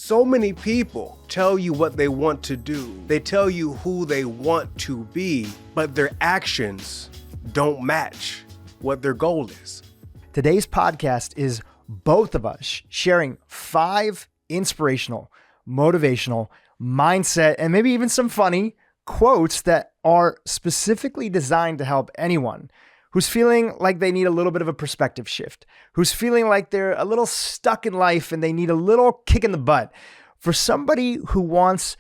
So many people tell you what they want to do. They tell you who they want to be, but their actions don't match what their goal is. Today's podcast is both of us sharing 5 inspirational, motivational, mindset, and maybe even some funny quotes that are specifically designed to help anyone who's feeling like they need a little bit of a perspective shift, who's feeling like they're a little stuck in life and they need a little kick in the butt. For somebody who wants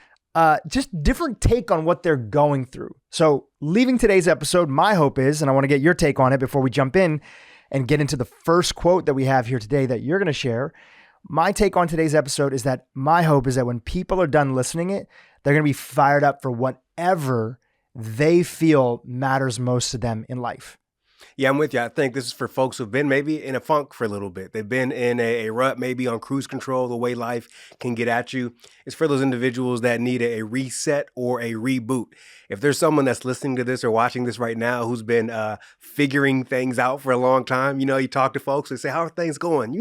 just different take on what they're going through. So leaving today's episode, my hope is, and I want to get your take on it before we jump in and get into the first quote that we have here today that you're going to share. My take on today's episode is that my hope is that when people are done listening it, they're going to be fired up for whatever they feel matters most to them in life. Yeah, I'm with you. I think this is for folks who've been maybe in a funk for a little bit. They've been in a rut, maybe on cruise control, the way life can get at you. It's for those individuals that need a reset or a reboot. If there's someone that's listening to this or watching this right now who's been figuring things out for a long time, you talk to folks and say, how are things going?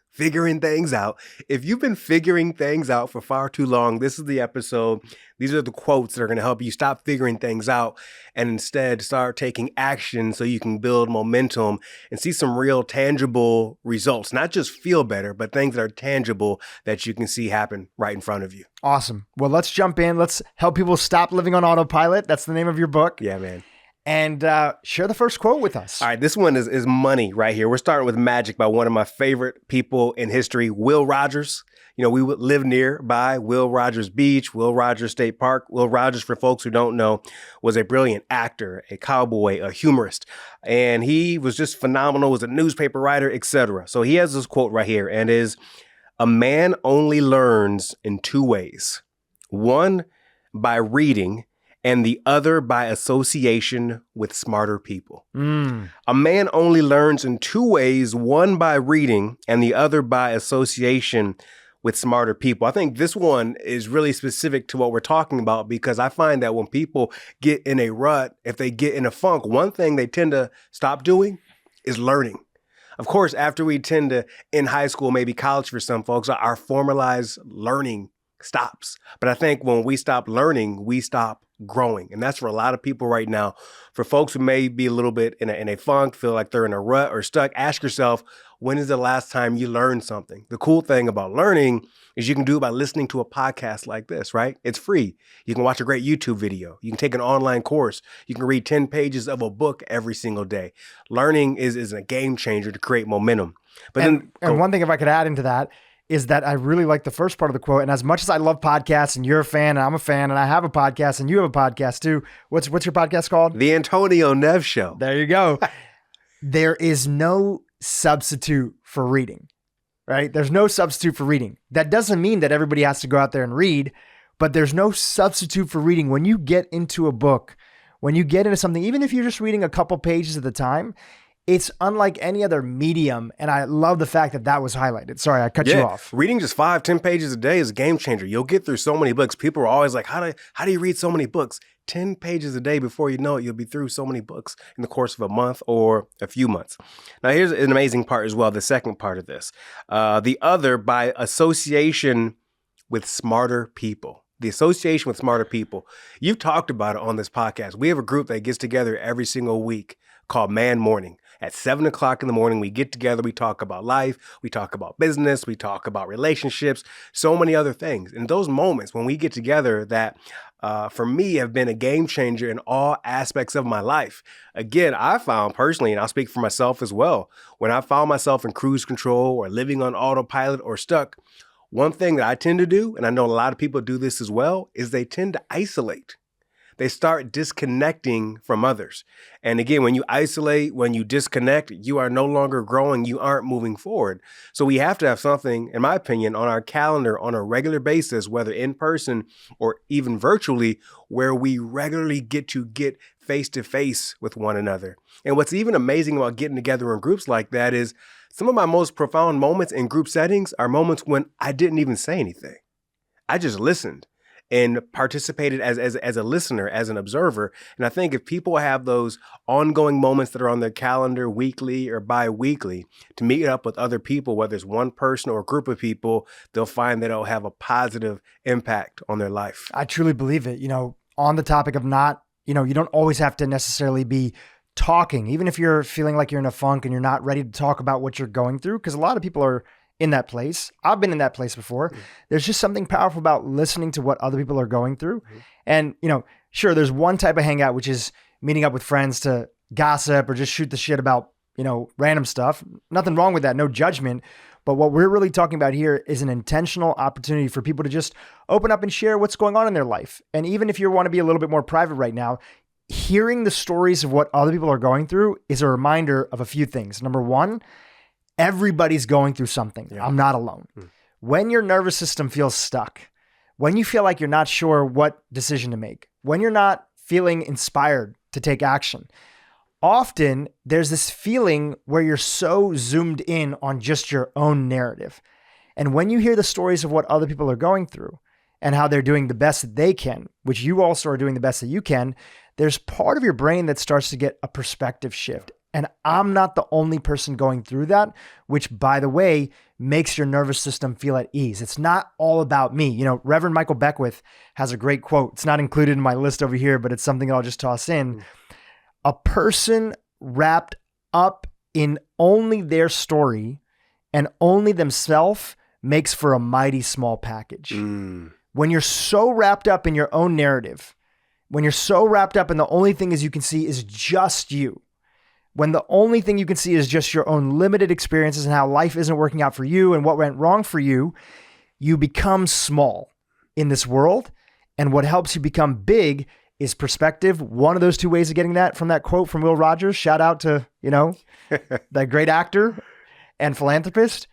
Figuring things out. If you've been figuring things out for far too long, this is the episode. These are the quotes that are going to help you stop figuring things out and instead start taking action so you can build momentum and see some real tangible results. Not just feel better, but things that are tangible that you can see happen right in front of you. Awesome. Well, let's jump in. Let's help people stop living on autopilot. That's the name of your book. Yeah, man. And share the first quote with us. All right, this one is money right here. We're starting with Magic by one of my favorite people in history, Will Rogers. We would live nearby Will Rogers Beach, Will Rogers State Park. Will Rogers, for folks who don't know, was a brilliant actor, a cowboy, a humorist, and he was just phenomenal, was a newspaper writer, etc. So he has this quote right here, and is, "A man only learns in 2 ways. One, by reading, and the other by association with smarter people." A man only learns in 2 ways, one by reading and the other by association with smarter people. I think this one is really specific to what we're talking about, because I find that when people get in a rut, if they get in a funk, one thing they tend to stop doing is learning. Of course, after we tend to, in high school, maybe college for some folks, our formalized learning stops. But I think when we stop learning, we stop growing. And that's for a lot of people right now. For folks who may be a little bit in a funk, feel like they're in a rut or stuck, ask yourself, when is the last time you learned something? The cool thing about learning is you can do it by listening to a podcast like this, right? It's free. You can watch a great YouTube video. You can take an online course. You can read 10 pages of a book every single day. Learning is a game changer to create momentum. And one thing, if I could add into that, is that I really like the first part of the quote. And as much as I love podcasts and you're a fan and I'm a fan and I have a podcast and you have a podcast too. What's your podcast called? The Antonio Neves Show. There you go. There is no substitute for reading, right? There's no substitute for reading. That doesn't mean that everybody has to go out there and read, but there's no substitute for reading. When you get into a book, when you get into something, even if you're just reading a couple pages at a time, it's unlike any other medium. And I love the fact that that was highlighted. Sorry, I cut you off. Reading just 5-10 pages a day is a game changer. You'll get through so many books. People are always like, how do you read so many books? 10 pages a day, before you know it, you'll be through so many books in the course of a month or a few months. Now, here's an amazing part as well, the second part of this. The other, by association with smarter people. The association with smarter people. You've talked about it on this podcast. We have a group that gets together every single week called Man Morning. At 7 o'clock in the morning, we get together, we talk about life, we talk about business, we talk about relationships, so many other things. And those moments when we get together that, for me, have been a game changer in all aspects of my life. Again, I found personally, and I'll speak for myself as well, when I found myself in cruise control or living on autopilot or stuck, one thing that I tend to do, and I know a lot of people do this as well, is they tend to isolate. They start disconnecting from others. And again, when you isolate, when you disconnect, you are no longer growing, you aren't moving forward. So we have to have something, in my opinion, on our calendar on a regular basis, whether in person or even virtually, where we regularly get face to face with one another. And what's even amazing about getting together in groups like that is some of my most profound moments in group settings are moments when I didn't even say anything. I just listened. and participated as a listener, as an observer. And I think if people have those ongoing moments that are on their calendar weekly or bi-weekly to meet up with other people, whether it's one person or a group of people, they'll find that it'll have a positive impact on their life. I truly believe it. On the topic of not, you don't always have to necessarily be talking, even if you're feeling like you're in a funk and you're not ready to talk about what you're going through, because a lot of people are in that place. I've been in that place before. There's just something powerful about listening to what other people are going through. And, sure, there's one type of hangout, which is meeting up with friends to gossip or just shoot the shit about, random stuff. Nothing wrong with that. No judgment. But what we're really talking about here is an intentional opportunity for people to just open up and share what's going on in their life. And even if you want to be a little bit more private right now, hearing the stories of what other people are going through is a reminder of a few things. Number one, everybody's going through something. Yeah. I'm not alone. When your nervous system feels stuck, when you feel like you're not sure what decision to make, when you're not feeling inspired to take action, often there's this feeling where you're so zoomed in on just your own narrative. And when you hear the stories of what other people are going through and how they're doing the best that they can, which you also are doing the best that you can, there's part of your brain that starts to get a perspective shift. And I'm not the only person going through that, which, by the way, makes your nervous system feel at ease. It's not all about me. Reverend Michael Beckwith has a great quote. It's not included in my list over here, but it's something I'll just toss in. A person wrapped up in only their story and only themselves makes for a mighty small package. When you're so wrapped up in your own narrative, when you're so wrapped up and the only thing is you can see is just you, when the only thing you can see is just your own limited experiences and how life isn't working out for you and what went wrong for you, you become small in this world. And what helps you become big is perspective. One of those two ways of getting that from that quote from Will Rogers, shout out to, that great actor and philanthropist,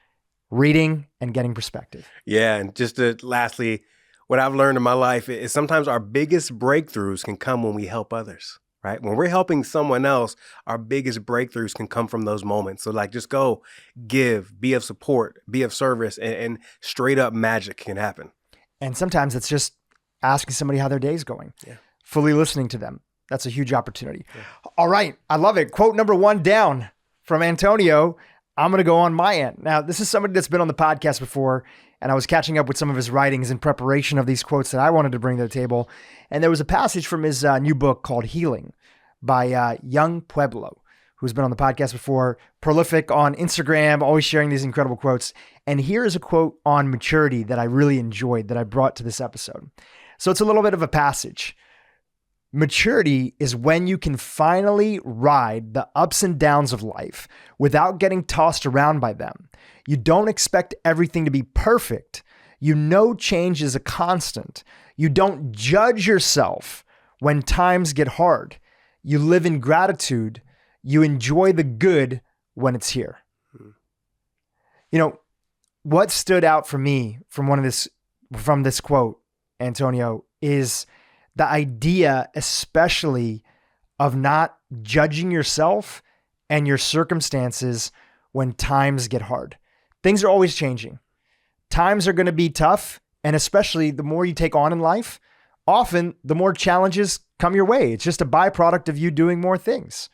reading and getting perspective. Yeah. And just lastly, what I've learned in my life is sometimes our biggest breakthroughs can come when we help others. Right? When we're helping someone else, our biggest breakthroughs can come from those moments. So just go give, be of support, be of service, and straight up magic can happen. And sometimes it's just asking somebody how their day's going, fully listening to them. That's a huge opportunity. Yeah. All right. I love it. Quote number 1 down from Antonio. I'm going to go on my end. Now, this is somebody that's been on the podcast before, and I was catching up with some of his writings in preparation of these quotes that I wanted to bring to the table. And there was a passage from his new book called Healing by Young Pueblo, who's been on the podcast before, prolific on Instagram, always sharing these incredible quotes. And here is a quote on maturity that I really enjoyed that I brought to this episode. So it's a little bit of a passage. Maturity is when you can finally ride the ups and downs of life without getting tossed around by them. You don't expect everything to be perfect. You know change is a constant. You don't judge yourself when times get hard. You live in gratitude. You enjoy the good when it's here. What stood out for me from this quote, Antonio, is the idea, especially of not judging yourself and your circumstances when times get hard. Things are always changing. Times are going to be tough. And especially the more you take on in life, often the more challenges come your way. It's just a byproduct of you doing more things.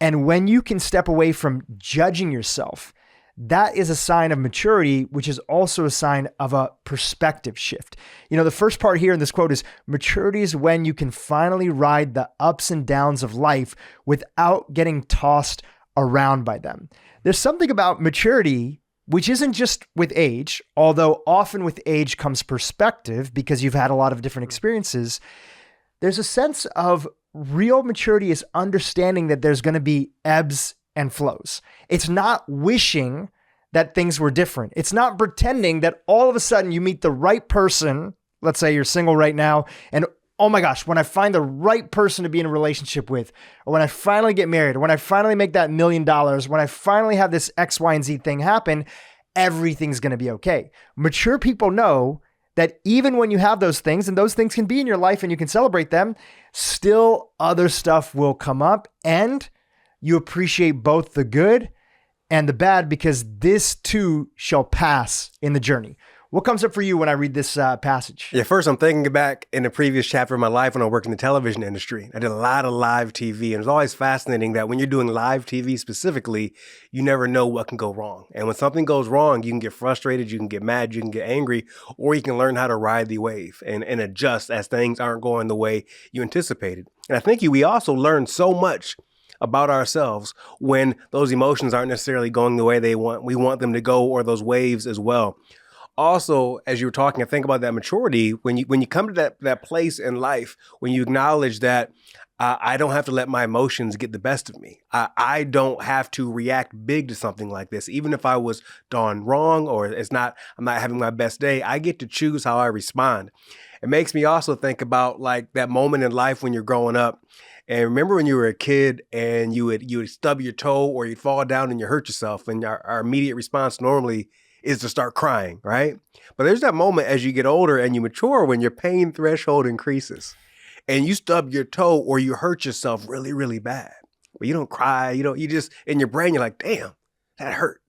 And when you can step away from judging yourself, that is a sign of maturity, which is also a sign of a perspective shift. The first part here in this quote is maturity is when you can finally ride the ups and downs of life without getting tossed around by them. There's something about maturity, which isn't just with age, although often with age comes perspective because you've had a lot of different experiences. There's a sense of real maturity is understanding that there's going to be ebbs and flows. It's not wishing that things were different. It's not pretending that all of a sudden you meet the right person. Let's say you're single right now, and oh my gosh, when I find the right person to be in a relationship with, or when I finally get married, or when I finally make that $1 million, when I finally have this X, Y, and Z thing happen, everything's going to be okay. Mature people know that even when you have those things, and those things can be in your life and you can celebrate them, still other stuff will come up, and you appreciate both the good and the bad because this too shall pass in the journey. What comes up for you when I read this passage? Yeah, first I'm thinking back in the previous chapter of my life when I worked in the television industry. I did a lot of live TV, and it's always fascinating that when you're doing live TV specifically, you never know what can go wrong. And when something goes wrong, you can get frustrated, you can get mad, you can get angry, or you can learn how to ride the wave and adjust as things aren't going the way you anticipated. And I think we also learn so much about ourselves when those emotions aren't necessarily going the way we want them to go, or those waves as well. Also, as you were talking, I think about that maturity when you come to that place in life, when you acknowledge that I don't have to let my emotions get the best of me. I don't have to react big to something like this, even if I was done wrong or I'm not having my best day. I get to choose how I respond. It makes me also think about like that moment in life when you're growing up. And remember when you were a kid and you would stub your toe or you'd fall down and you hurt yourself, and our immediate response normally is to start crying, right? But there's that moment as you get older and you mature when your pain threshold increases and you stub your toe or you hurt yourself really, really bad. But you don't cry, you just, in your brain, you're like, damn, that hurt.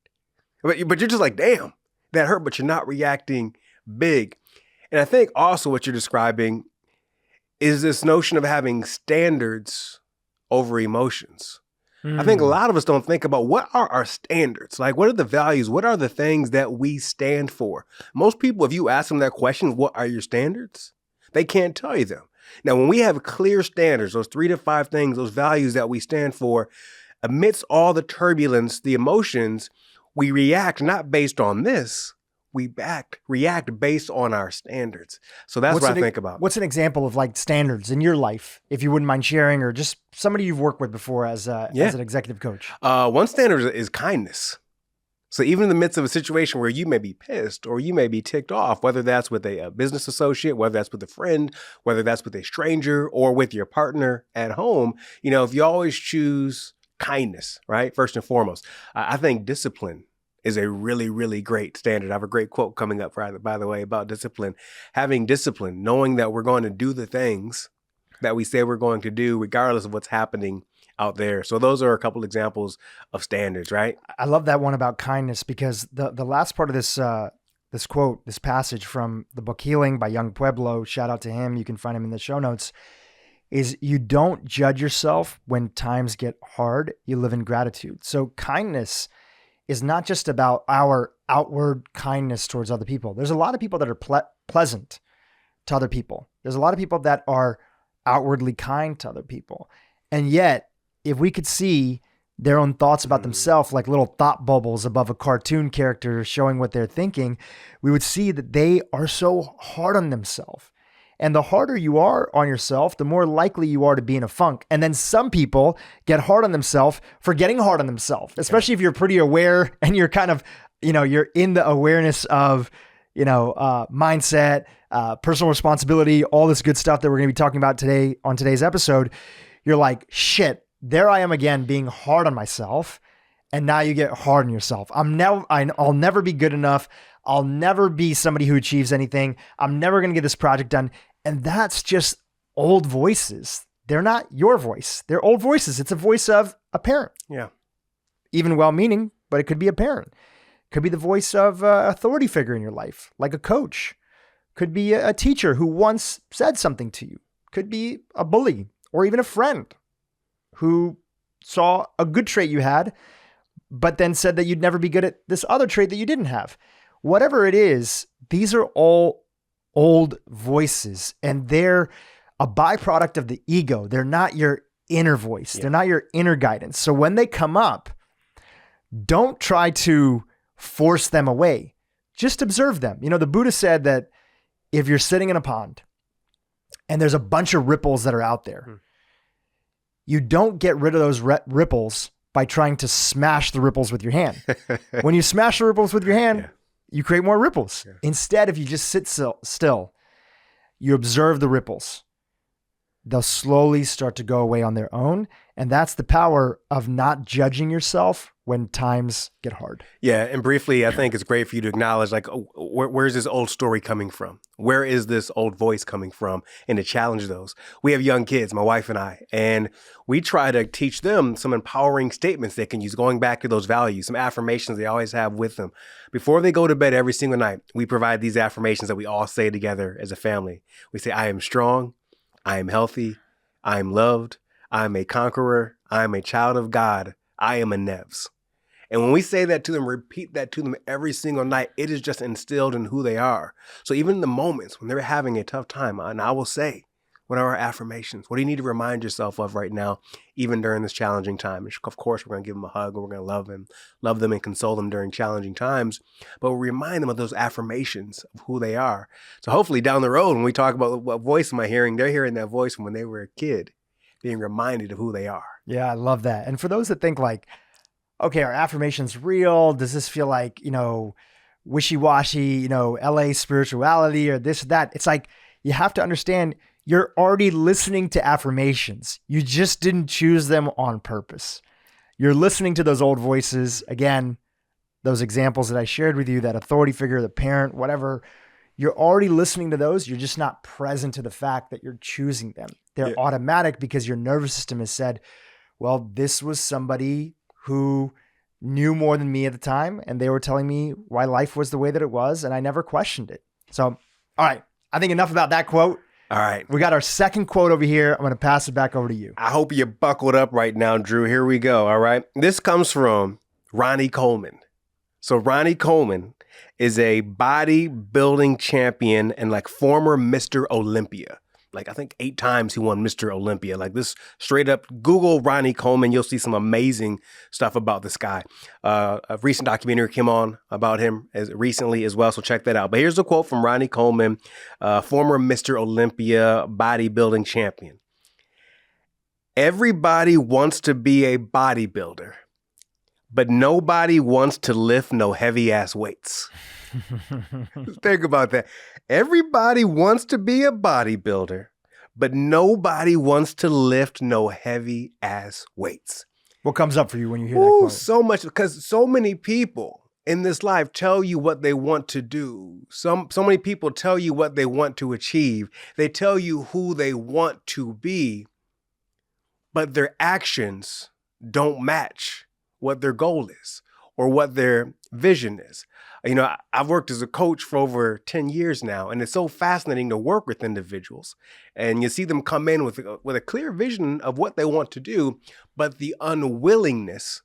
But you're just like, damn, that hurt, but you're not reacting big. And I think also what you're describing is this notion of having standards over emotions. I think a lot of us don't think about what are our standards? Like, what are the values? What are the things that we stand for? Most people, if you ask them that question, what are your standards? They can't tell you them. Now, when we have clear standards, those 3 to 5 things, those values that we stand for, amidst all the turbulence, the emotions, we react not based on this. We react based on our standards. So that's what I think about. What's an example of like standards in your life, if you wouldn't mind sharing, or just somebody you've worked with before as an executive coach? One standard is kindness. So even in the midst of a situation where you may be pissed or you may be ticked off, whether that's with a business associate, whether that's with a friend, whether that's with a stranger or with your partner at home, if you always choose kindness, right? First and foremost, I think discipline is a really, really great standard. I have a great quote coming up, by the way, about discipline. Having discipline, knowing that we're going to do the things that we say we're going to do, regardless of what's happening out there. So those are a couple examples of standards, right? I love that one about kindness, because the last part of this quote, this passage from the book Healing by Young Pueblo, shout out to him, you can find him in the show notes, is you don't judge yourself when times get hard, you live in gratitude. So kindness is not just about our outward kindness towards other people. There's a lot of people that are pleasant to other people. There's a lot of people that are outwardly kind to other people. And yet, if we could see their own thoughts about themselves like little thought bubbles above a cartoon character showing what they're thinking, we would see that they are so hard on themselves. And the harder you are on yourself, the more likely you are to be in a funk. And then some people get hard on themselves for getting hard on themselves, especially if you're pretty aware and you're kind of, you're in the awareness of, mindset, personal responsibility, all this good stuff that we're going to be talking about today on today's episode. You're like, shit, there I am again being hard on myself. And now you get hard on yourself. I'll never be good enough. I'll never be somebody who achieves anything. I'm never going to get this project done. And that's just old voices. They're not your voice. They're old voices. It's a voice of a parent. Yeah. Even well-meaning, but it could be a parent. Could be the voice of an authority figure in your life, like a coach. Could be a teacher who once said something to you. Could be a bully or even a friend who saw a good trait you had, but then said that you'd never be good at this other trait that you didn't have. Whatever it is, these are all old voices, and they're a byproduct of the ego. They're not your inner voice. Yeah. They're not your inner guidance. So when they come up, don't try to force them away. Just observe them. The Buddha said that if you're sitting in a pond and there's a bunch of ripples that are out there, you don't get rid of those ripples by trying to smash the ripples with your hand. When you smash the ripples with your hand, you create more ripples. Yeah. Instead, if you just sit still, you observe the ripples. they'll slowly start to go away on their own. And that's the power of not judging yourself when times get hard. Yeah. And briefly, I think it's great for you to acknowledge, like, where's this old story coming from? Where is this old voice coming from? And to challenge those. We have young kids, my wife and I, and we try to teach them some empowering statements they can use, going back to those values, some affirmations they always have with them. Before they go to bed every single night, we provide these affirmations that we all say together as a family. We say, I am strong. I am healthy. I am loved. I am a conqueror. I am a child of God. I am a Neves. And when we say that to them, repeat that to them every single night, it is just instilled in who they are. So even in the moments when they're having a tough time, and I will say, what are our affirmations? What do you need to remind yourself of right now, even during this challenging time? And of course, we're going to give them a hug, and we're going to love them and console them during challenging times. But we'll remind them of those affirmations of who they are. So hopefully down the road, when we talk about what voice am I hearing, they're hearing that voice from when they were a kid, being reminded of who they are. Yeah, I love that. And for those that think like, okay, are affirmations real? Does this feel like, wishy-washy, LA spirituality or this, that? It's like, you have to understand you're already listening to affirmations. You just didn't choose them on purpose. You're listening to those old voices. Again, those examples that I shared with you, that authority figure, the parent, whatever, you're already listening to those. You're just not present to the fact that you're choosing them. They're automatic because your nervous system has said, well, this was somebody who knew more than me at the time, and they were telling me why life was the way that it was, and I never questioned it. So, all right, I think enough about that quote. All right. We got our second quote over here. I'm going to pass it back over to you. I hope you're buckled up right now, Dhru. Here we go, all right? This comes from Ronnie Coleman. So Ronnie Coleman is a bodybuilding champion and like former Mr. Olympia. Like I think 8 times he won Mr. Olympia. Like this straight up, Google Ronnie Coleman. You'll see some amazing stuff about this guy. A recent documentary came on about him as recently as well. So check that out. But here's a quote from Ronnie Coleman, former Mr. Olympia bodybuilding champion. Everybody wants to be a bodybuilder, but nobody wants to lift no heavy ass weights. Think about that. Everybody wants to be a bodybuilder, but nobody wants to lift no heavy ass weights. What comes up for you when you hear that quote? So much, because so many people in this life tell you what they want to do. So many people tell you what they want to achieve. They tell you who they want to be, but their actions don't match what their goal is or what their vision is. You know, I've worked as a coach for over 10 years now, and it's so fascinating to work with individuals. And you see them come in with a clear vision of what they want to do, but the unwillingness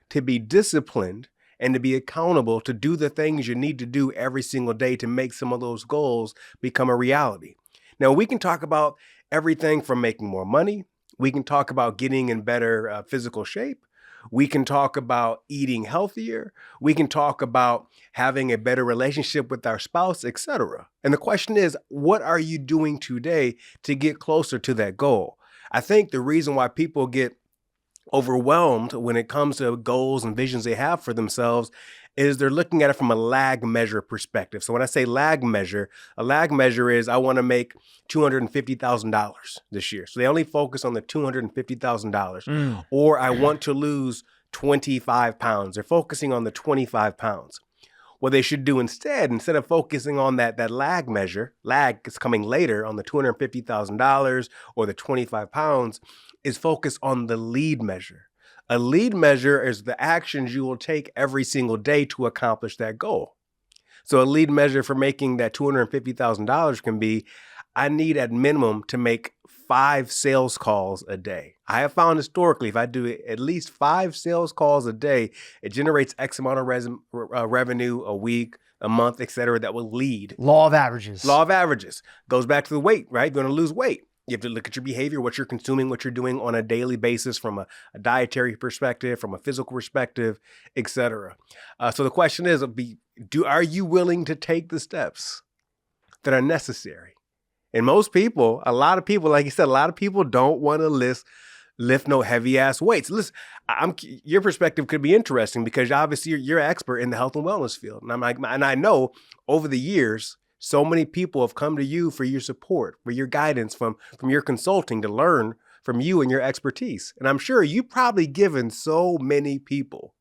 to be disciplined and to be accountable to do the things you need to do every single day to make some of those goals become a reality. Now, we can talk about everything from making more money. We can talk about getting in better physical shape. We can talk about eating healthier. We can talk about having a better relationship with our spouse, etc. And the question is, what are you doing today to get closer to that goal? I think the reason why people get overwhelmed when it comes to goals and visions they have for themselves is they're looking at it from a lag measure perspective. So when I say lag measure, a lag measure is I want to make $250,000 this year. So they only focus on the $250,000. Or I want to lose 25 pounds. They're focusing on the 25 pounds. What they should do instead of focusing on that lag measure, lag is coming later on the $250,000 or the 25 pounds, is focus on the lead measure. A lead measure is the actions you will take every single day to accomplish that goal. So a lead measure for making that $250,000 can be, I need at minimum to make 5 sales calls a day. I have found historically, if I do at least 5 sales calls a day, it generates X amount of revenue a week, a month, etc. that will lead. Law of averages. Law of averages. Goes back to the weight, right? You're going to lose weight. You have to look at your behavior, what you're consuming, what you're doing on a daily basis from a dietary perspective, from a physical perspective, etc. So the question is, are you willing to take the steps that are necessary? And most people, a lot of people, like you said, a lot of people don't want to lift no heavy ass weights. Listen, your perspective could be interesting because obviously you're an expert in the health and wellness field. And I know over the years, So many people have come to you for your support, for your guidance, from your consulting to learn from you and your expertise. And I'm sure you've probably given so many people,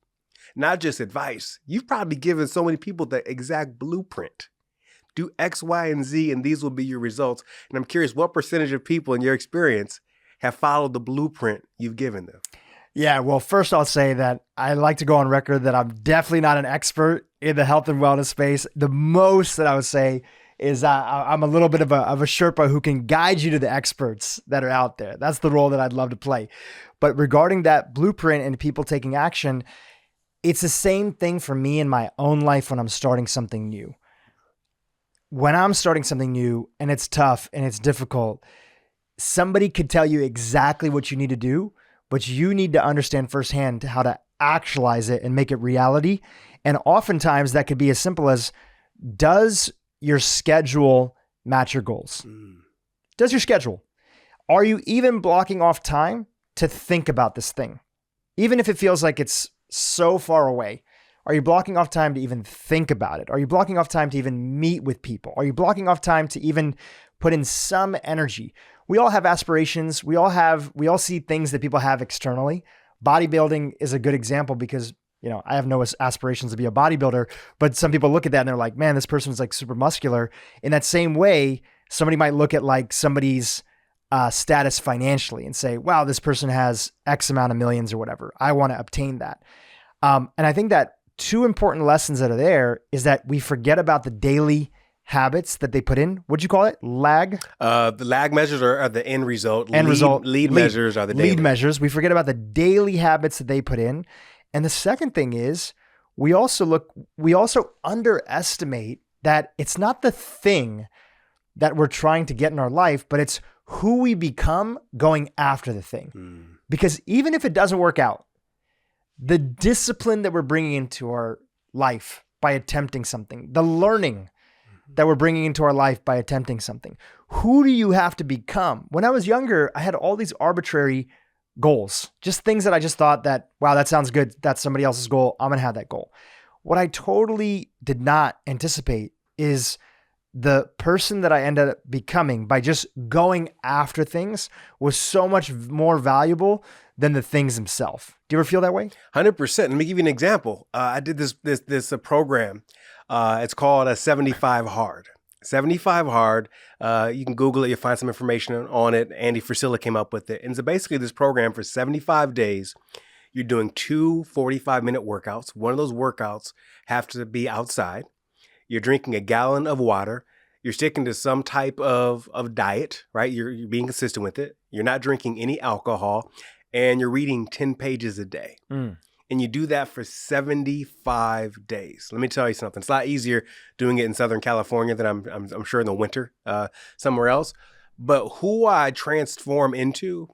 not just advice, you've probably given so many people the exact blueprint. Do X, Y, and Z, and these will be your results. And I'm curious, what percentage of people in your experience have followed the blueprint you've given them? Yeah, well, first I'll say that I like to go on record that I'm definitely not an expert in the health and wellness space. The most that I would say is I'm a little bit of a Sherpa who can guide you to the experts that are out there. That's the role that I'd love to play. But regarding that blueprint and people taking action, it's the same thing for me in my own life when I'm starting something new. When I'm starting something new and it's tough and it's difficult, somebody could tell you exactly what you need to do, but you need to understand firsthand how to actualize it and make it reality. And oftentimes that could be as simple as, does your schedule match your goals? Does your schedule? Are you even blocking off time to think about this thing? Even if it feels like it's so far away, are you blocking off time to even think about it? Are you blocking off time to even meet with people? Are you blocking off time to even put in some energy? We all have aspirations. We all see things that people have externally. Bodybuilding is a good example because, I have no aspirations to be a bodybuilder, but some people look at that and they're like, man, this person's like super muscular. In that same way, somebody might look at like somebody's status financially and say, wow, this person has X amount of millions or whatever. I want to obtain that. And I think that two important lessons that are there is that we forget about the daily habits that they put in. What'd you call it? Lag? The lag measures are the end result. Lead measures are the daily. Lead measures. We forget about the daily habits that they put in. And the second thing is we also underestimate that it's not the thing that we're trying to get in our life, but it's who we become going after the thing. Because even if it doesn't work out, the discipline that we're bringing into our life by attempting something, the learning that we're bringing into our life by attempting something, who do you have to become? When I was younger, I had all these arbitrary goals, just things that I just thought that, wow, that sounds good. That's somebody else's goal. I'm going to have that goal. What I totally did not anticipate is the person that I ended up becoming by just going after things was so much more valuable than the things themselves. Do you ever feel that way? 100%. Let me give you an example. I did this program. It's called a 75 Hard. 75 Hard. You can Google it. You'll find some information on it. Andy Frisella came up with it. And so basically this program for 75 days, you're doing 2 45-minute workouts. One of those workouts have to be outside. You're drinking a gallon of water. You're sticking to some type of diet, right? You're being consistent with it. You're not drinking any alcohol. And you're reading 10 pages a day. And you do that for 75 days. Let me tell you something. It's a lot easier doing it in Southern California than I'm sure in the winter somewhere else. But who I transform into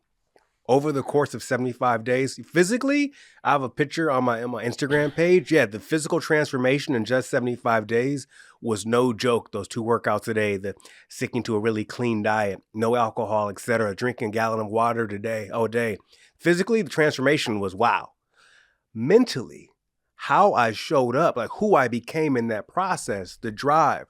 over the course of 75 days, physically, I have a picture on my Instagram page. Yeah, the physical transformation in just 75 days was no joke. Those 2 workouts a day, the sticking to a really clean diet, no alcohol, etc., drinking a gallon of water a day. Physically, the transformation was wow. Mentally, how I showed up, like who I became in that process, the drive,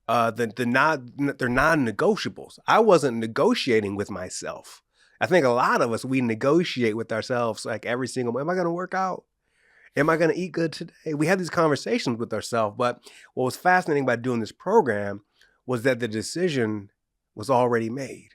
they're non-negotiables. I wasn't negotiating with myself. I think a lot of us, we negotiate with ourselves like every single, am I going to work out? Am I going to eat good today? We had these conversations with ourselves, but what was fascinating about doing this program was that the decision was already made.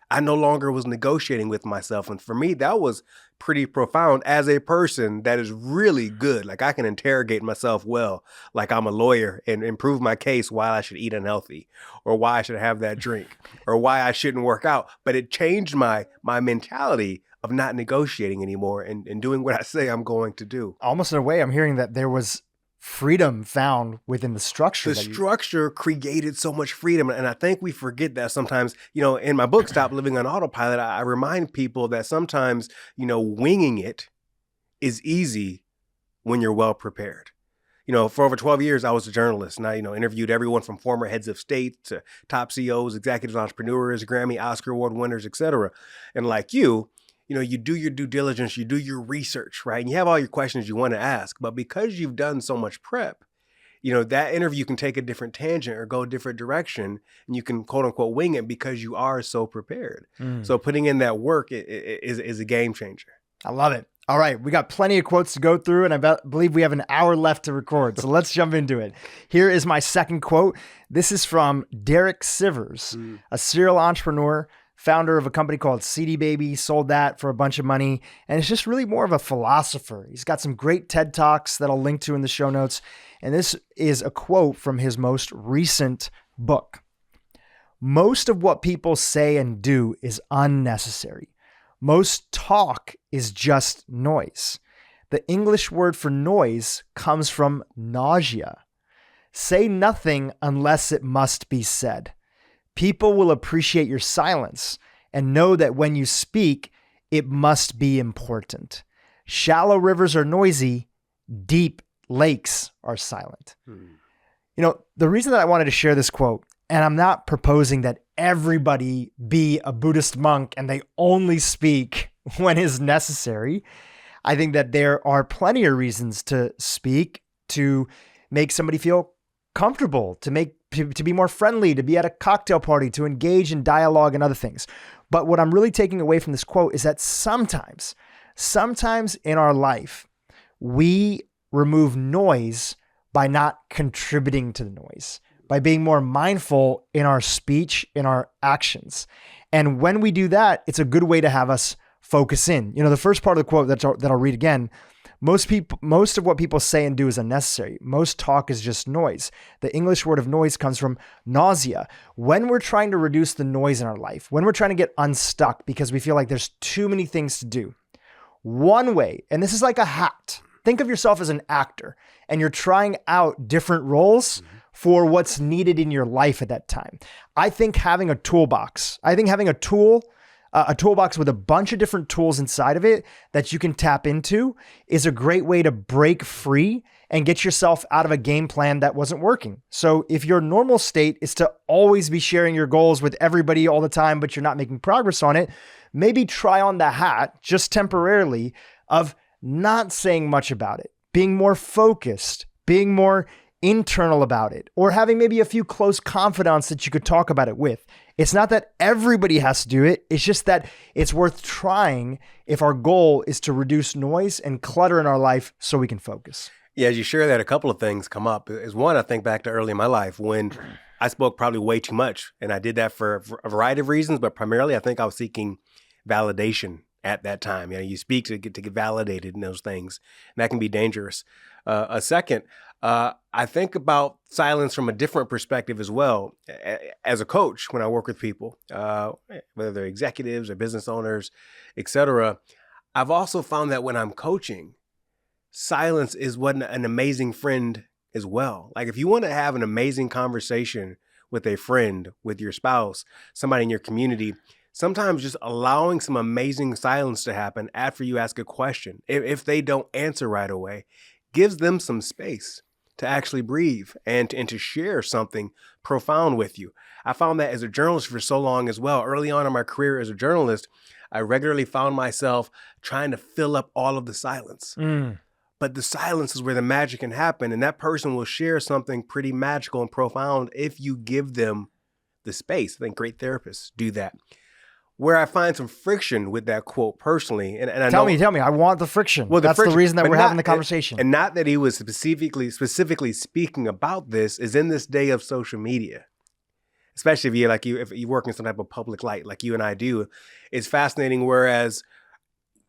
I no longer was negotiating with myself. And for me, that was pretty profound as a person that is really good. Like I can interrogate myself well, like I'm a lawyer, and improve my case why I should eat unhealthy or why I should have that drink or why I shouldn't work out. But it changed my mentality of not negotiating anymore and doing what I say I'm going to do. Almost in a way, I'm hearing that there was freedom found within the structure. The structure created so much freedom. And I think we forget that sometimes, in my book, Stop Living on Autopilot, I remind people that sometimes, winging it is easy when you're well prepared. For over 12 years, I was a journalist and I, interviewed everyone from former heads of state to top CEOs, executives, entrepreneurs, Grammy, Oscar Award winners, et cetera. And like you do your due diligence, you do your research, right? And you have all your questions you want to ask. But because you've done so much prep, that interview can take a different tangent or go a different direction, and you can quote unquote wing it because you are so prepared. So putting in that work is a game changer. I love it. All right, we got plenty of quotes to go through, and I believe we have an hour left to record. So let's jump into it. Here is my second quote. This is from Derek Sivers, a serial entrepreneur, founder of a company called CD Baby, sold that for a bunch of money. And it's just really more of a philosopher. He's got some great TED Talks that I'll link to in the show notes. And this is a quote from his most recent book. Most of what people say and do is unnecessary. Most talk is just noise. The English word for noise comes from nausea. Say nothing unless it must be said. People will appreciate your silence and know that when you speak, it must be important. Shallow rivers are noisy. Deep lakes are silent. The reason that I wanted to share this quote, and I'm not proposing that everybody be a Buddhist monk and they only speak when is necessary. I think that there are plenty of reasons to speak to make somebody feel comfortable, to be more friendly, to be at a cocktail party, to engage in dialogue and other things. But what I'm really taking away from this quote is that sometimes in our life, we remove noise by not contributing to the noise, by being more mindful in our speech, in our actions. And when we do that, it's a good way to have us focus in. The first part of the quote that I'll read again, most of what people say and do is unnecessary. Most talk is just noise. The English word of noise comes from nausea. When we're trying to reduce the noise in our life, when we're trying to get unstuck because we feel like there's too many things to do, one way, and this is like a hat. Think of yourself as an actor and you're trying out different roles for what's needed in your life at that time. I think having a toolbox, having a toolbox with a bunch of different tools inside of it that you can tap into is a great way to break free and get yourself out of a game plan that wasn't working. So if your normal state is to always be sharing your goals with everybody all the time, but you're not making progress on it, maybe try on the hat just temporarily of not saying much about it, being more focused, being more internal about it, or having maybe a few close confidants that you could talk about it with. It's not that everybody has to do it. It's just that it's worth trying if our goal is to reduce noise and clutter in our life so we can focus. Yeah, as you share that, a couple of things come up. Is one, I think back to early in my life when I spoke probably way too much. And I did that for a variety of reasons, but primarily I think I was seeking validation at that time. You speak to get validated in those things, and that can be dangerous. A second, I think about silence from a different perspective as well. As a coach, when I work with people, whether they're executives or business owners, etc., I've also found that when I'm coaching, silence is what an amazing friend as well. Like if you want to have an amazing conversation with a friend, with your spouse, somebody in your community, sometimes just allowing some amazing silence to happen after you ask a question, if they don't answer right away, gives them some space to actually breathe and to share something profound with you. I found that as a journalist for so long as well. Early on in my career as a journalist, I regularly found myself trying to fill up all of the silence. But the silence is where the magic can happen. And that person will share something pretty magical and profound if you give them the space. I think great therapists do that. Where I find some friction with that quote personally, and I tell me, I want the friction. Well, that's the reason that we're having the conversation. And not that he was specifically speaking about this, is in this day of social media, especially if you work in some type of public light like you and I do, it's fascinating. Whereas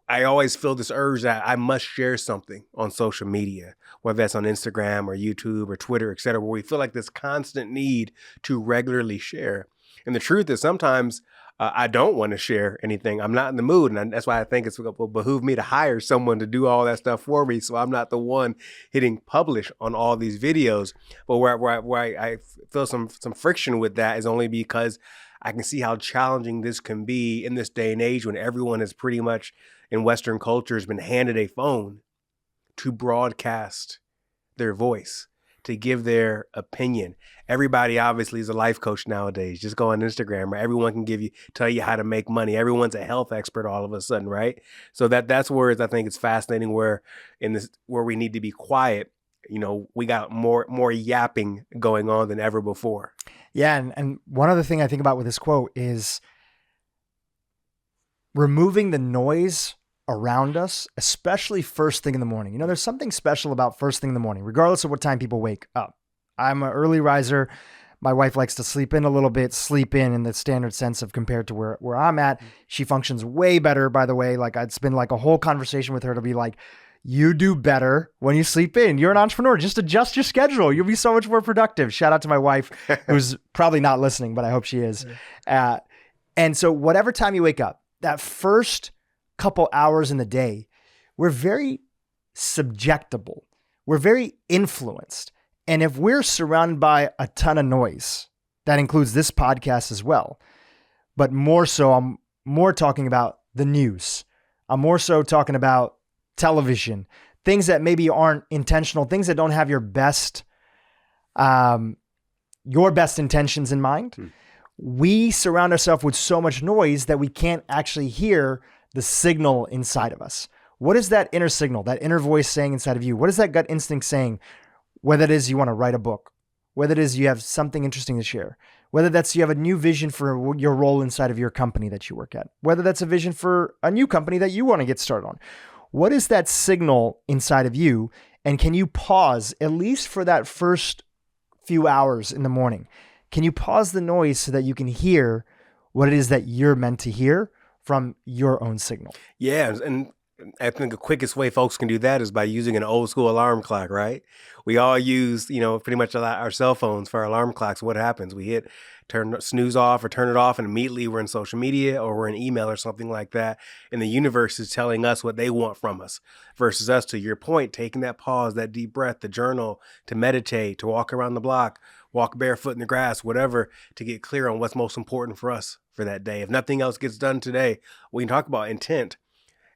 I always feel this urge that I must share something on social media, whether that's on Instagram or YouTube or Twitter, et cetera, where we feel like this constant need to regularly share. And the truth is sometimes I don't want to share anything. I'm not in the mood. And that's why I think it will behoove me to hire someone to do all that stuff for me. So I'm not the one hitting publish on all these videos. But where I feel some friction with that is only because I can see how challenging this can be in this day and age when everyone is pretty much in Western culture has been handed a phone to broadcast their voice, to give their opinion. Everybody obviously is a life coach nowadays. Just go on Instagram, right? Everyone can tell you how to make money. Everyone's a health expert all of a sudden, right? So that's where I think it's fascinating where we need to be quiet we got more yapping going on than ever before. Yeah. And one other thing I think about with this quote is removing the noise around us, especially first thing in the morning. There's something special about first thing in the morning, regardless of what time people wake up. I'm an early riser. My wife likes to sleep in a little bit, sleep in the standard sense of compared to where I'm at. She functions way better, by the way. Like it's been like a whole conversation with her to be like, you do better when you sleep in. You're an entrepreneur. Just adjust your schedule. You'll be so much more productive. Shout out to my wife, who's probably not listening, but I hope she is. And so whatever time you wake up, that first couple hours in the day, we're very subjectable. We're very influenced. And if we're surrounded by a ton of noise, that includes this podcast as well, but more so, I'm more talking about the news. I'm more so talking about television, things that maybe aren't intentional, things that don't have your best intentions in mind. We surround ourselves with so much noise that we can't actually hear the signal inside of us. What is that inner signal, that inner voice saying inside of you? What is that gut instinct saying? Whether it is you want to write a book, whether it is you have something interesting to share, whether that's you have a new vision for your role inside of your company that you work at, whether that's a vision for a new company that you want to get started on. What is that signal inside of you? And can you pause, at least for that first few hours in the morning? Can you pause the noise so that you can hear what it is that you're meant to hear from your own signal? Yeah, and I think the quickest way folks can do that is by using an old school alarm clock, right? We all use, pretty much our cell phones for our alarm clocks. What happens? We hit turn snooze off or turn it off, and immediately we're in social media or we're in email or something like that. And the universe is telling us what they want from us versus us, to your point, taking that pause, that deep breath, to journal, to meditate, to walk around the block, walk barefoot in the grass, whatever, to get clear on what's most important for us for that day. If nothing else gets done today, we can talk about intent.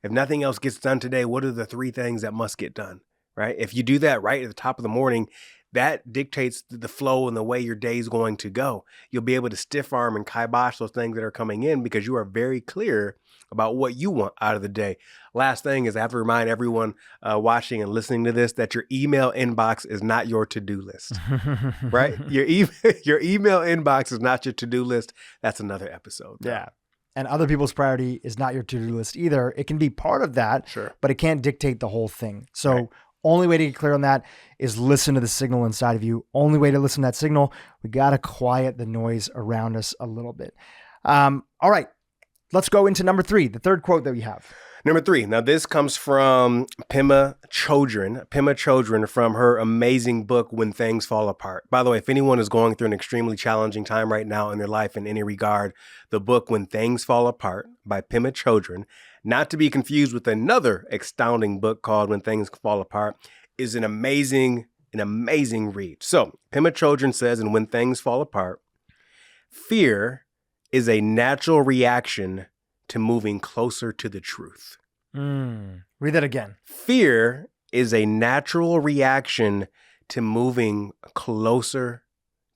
If nothing else gets done today, what are the 3 things that must get done, right? If you do that right at the top of the morning, that dictates the flow and the way your day is going to go. You'll be able to stiff arm and kibosh those things that are coming in because you are very clear about what you want out of the day. Last thing is I have to remind everyone watching and listening to this that your email inbox is not your to-do list, right? Your email inbox is not your to-do list. That's another episode. Yeah. And other people's priority is not your to-do list either. It can be part of that, sure, but it can't dictate the whole thing. So only way to get clear on that is listen to the signal inside of you. Only way to listen to that signal, we got to quiet the noise around us a little bit. All right, let's go into number 3, the third quote that we have. Number 3. Now, this comes from Pema Chodron from her amazing book, When Things Fall Apart. By the way, if anyone is going through an extremely challenging time right now in their life in any regard, the book, When Things Fall Apart by Pema Chodron, not to be confused with another astounding book called When Things Fall Apart, is an amazing read. So Pema Chodron says in When Things Fall Apart, fear is a natural reaction to moving closer to the truth. Read that again. Fear is a natural reaction to moving closer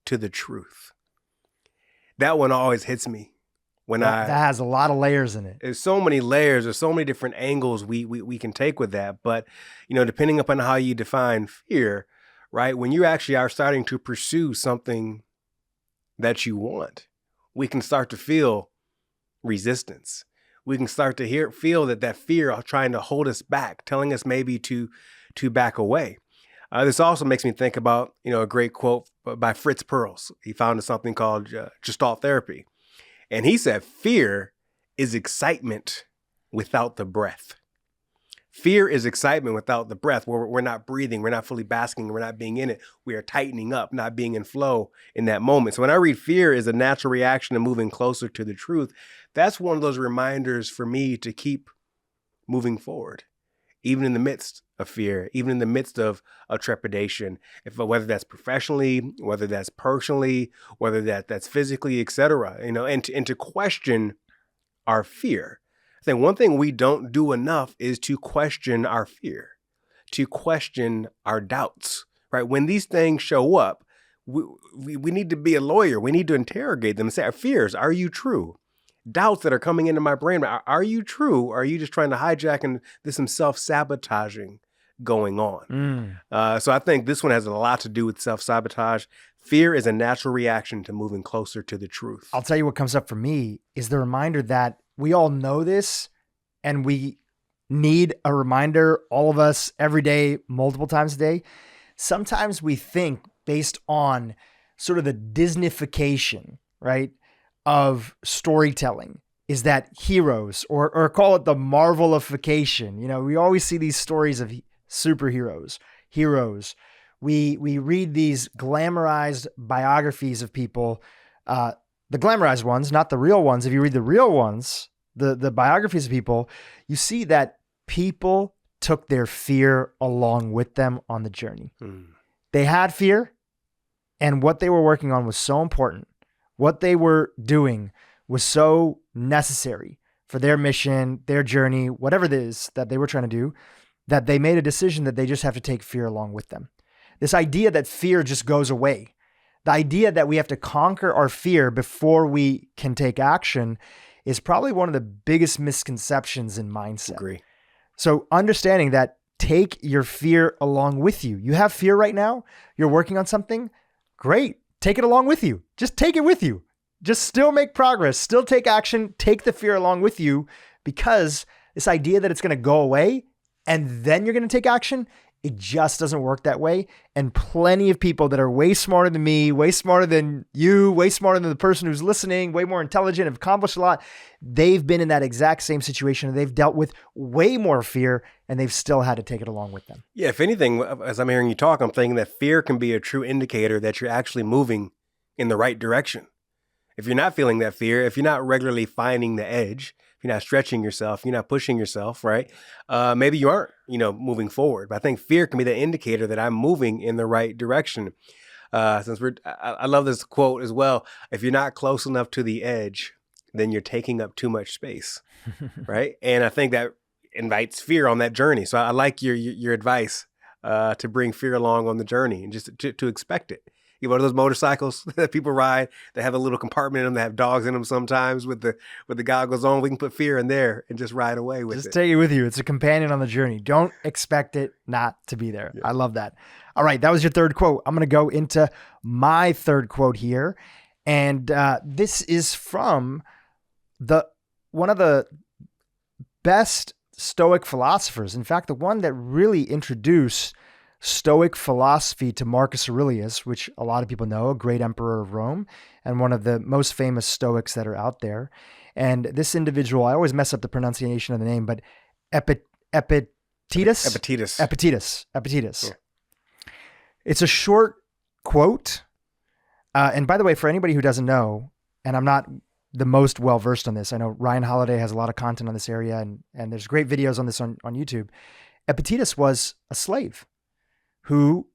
to the truth. That one always hits me that has a lot of layers in it. There's so many layers. There's so many different angles we can take with that. But, depending upon how you define fear, right? When you actually are starting to pursue something that you want, we can start to feel resistance. We can start to feel that fear of trying to hold us back, telling us maybe to back away. This also makes me think about, a great quote by Fritz Perls. He founded something called Gestalt therapy. And he said, fear is excitement without the breath. Fear is excitement without the breath, where we're not breathing, we're not fully basking, we're not being in it. We are tightening up, not being in flow in that moment. So when I read fear is a natural reaction to moving closer to the truth, that's one of those reminders for me to keep moving forward, even in the midst of fear, even in the midst of a trepidation, whether that's professionally, whether that's personally, whether that's physically, et cetera, and to question our fear. I think one thing we don't do enough is to question our fear, to question our doubts, right? When these things show up, we need to be a lawyer. We need to interrogate them and say, our fears, are you true? Doubts that are coming into my brain, are you true? Or are you just trying to hijack and there's some self-sabotaging going on. So I think this one has a lot to do with self-sabotage. Fear is a natural reaction to moving closer to the truth. I'll tell you what comes up for me is the reminder that we all know this and we need a reminder, all of us, every day, multiple times a day. Sometimes we think based on sort of the Disneyfication, right, of storytelling is that heroes or call it the Marvelification. You know, we always see these stories of superheroes, heroes. We read these glamorized biographies of people, the glamorized ones, not the real ones. If you read the real ones, the biographies of people, you see that people took their fear along with them on the journey. They had fear, and what they were working on was so important. What they were doing was so necessary for their mission, their journey, whatever it is that they were trying to do, that they made a decision that they just have to take fear along with them. This idea that fear just goes away, the idea that we have to conquer our fear before we can take action is probably one of the biggest misconceptions in mindset. Agree. So understanding that, take your fear along with you. You have fear right now. You're working on something. Great. Take it along with you. Just take it with you. Just still make progress, still take action, take the fear along with you, because this idea that it's going to go away and then you're going to take action, it just doesn't work that way. And plenty of people that are way smarter than me, way smarter than you, way smarter than the person who's listening, way more intelligent, have accomplished a lot. They've been in that exact same situation. They've dealt with way more fear and they've still had to take it along with them. Yeah, if anything, as I'm hearing you talk, I'm thinking that fear can be a true indicator that you're actually moving in the right direction. If you're not feeling that fear, if you're not regularly finding the edge, if you're not stretching yourself, you're not pushing yourself, right? Maybe you aren't, moving forward. But I think fear can be the indicator that I'm moving in the right direction. I love this quote as well. If you're not close enough to the edge, then you're taking up too much space, right? And I think that invites fear on that journey. So I like your advice to bring fear along on the journey and just to expect it. You know, those motorcycles that people ride, they have a little compartment in them that have dogs in them sometimes with the goggles on. We can put fear in there and just ride away with it. Just take it with you. It's a companion on the journey. Don't expect it not to be there. Yeah. I love that. All right. That was your third quote. I'm going to go into my third quote here. And this is from one of the best Stoic philosophers. In fact, the one that really introduced Stoic philosophy to Marcus Aurelius, which a lot of people know, a great emperor of Rome and one of the most famous Stoics that are out there. And this individual, I always mess up the pronunciation of the name, but Epictetus. Yeah. It's a short quote. And by the way, for anybody who doesn't know, and I'm not the most well-versed on this, I know Ryan Holiday has a lot of content on this area and there's great videos on this on YouTube. Epictetus was a slave who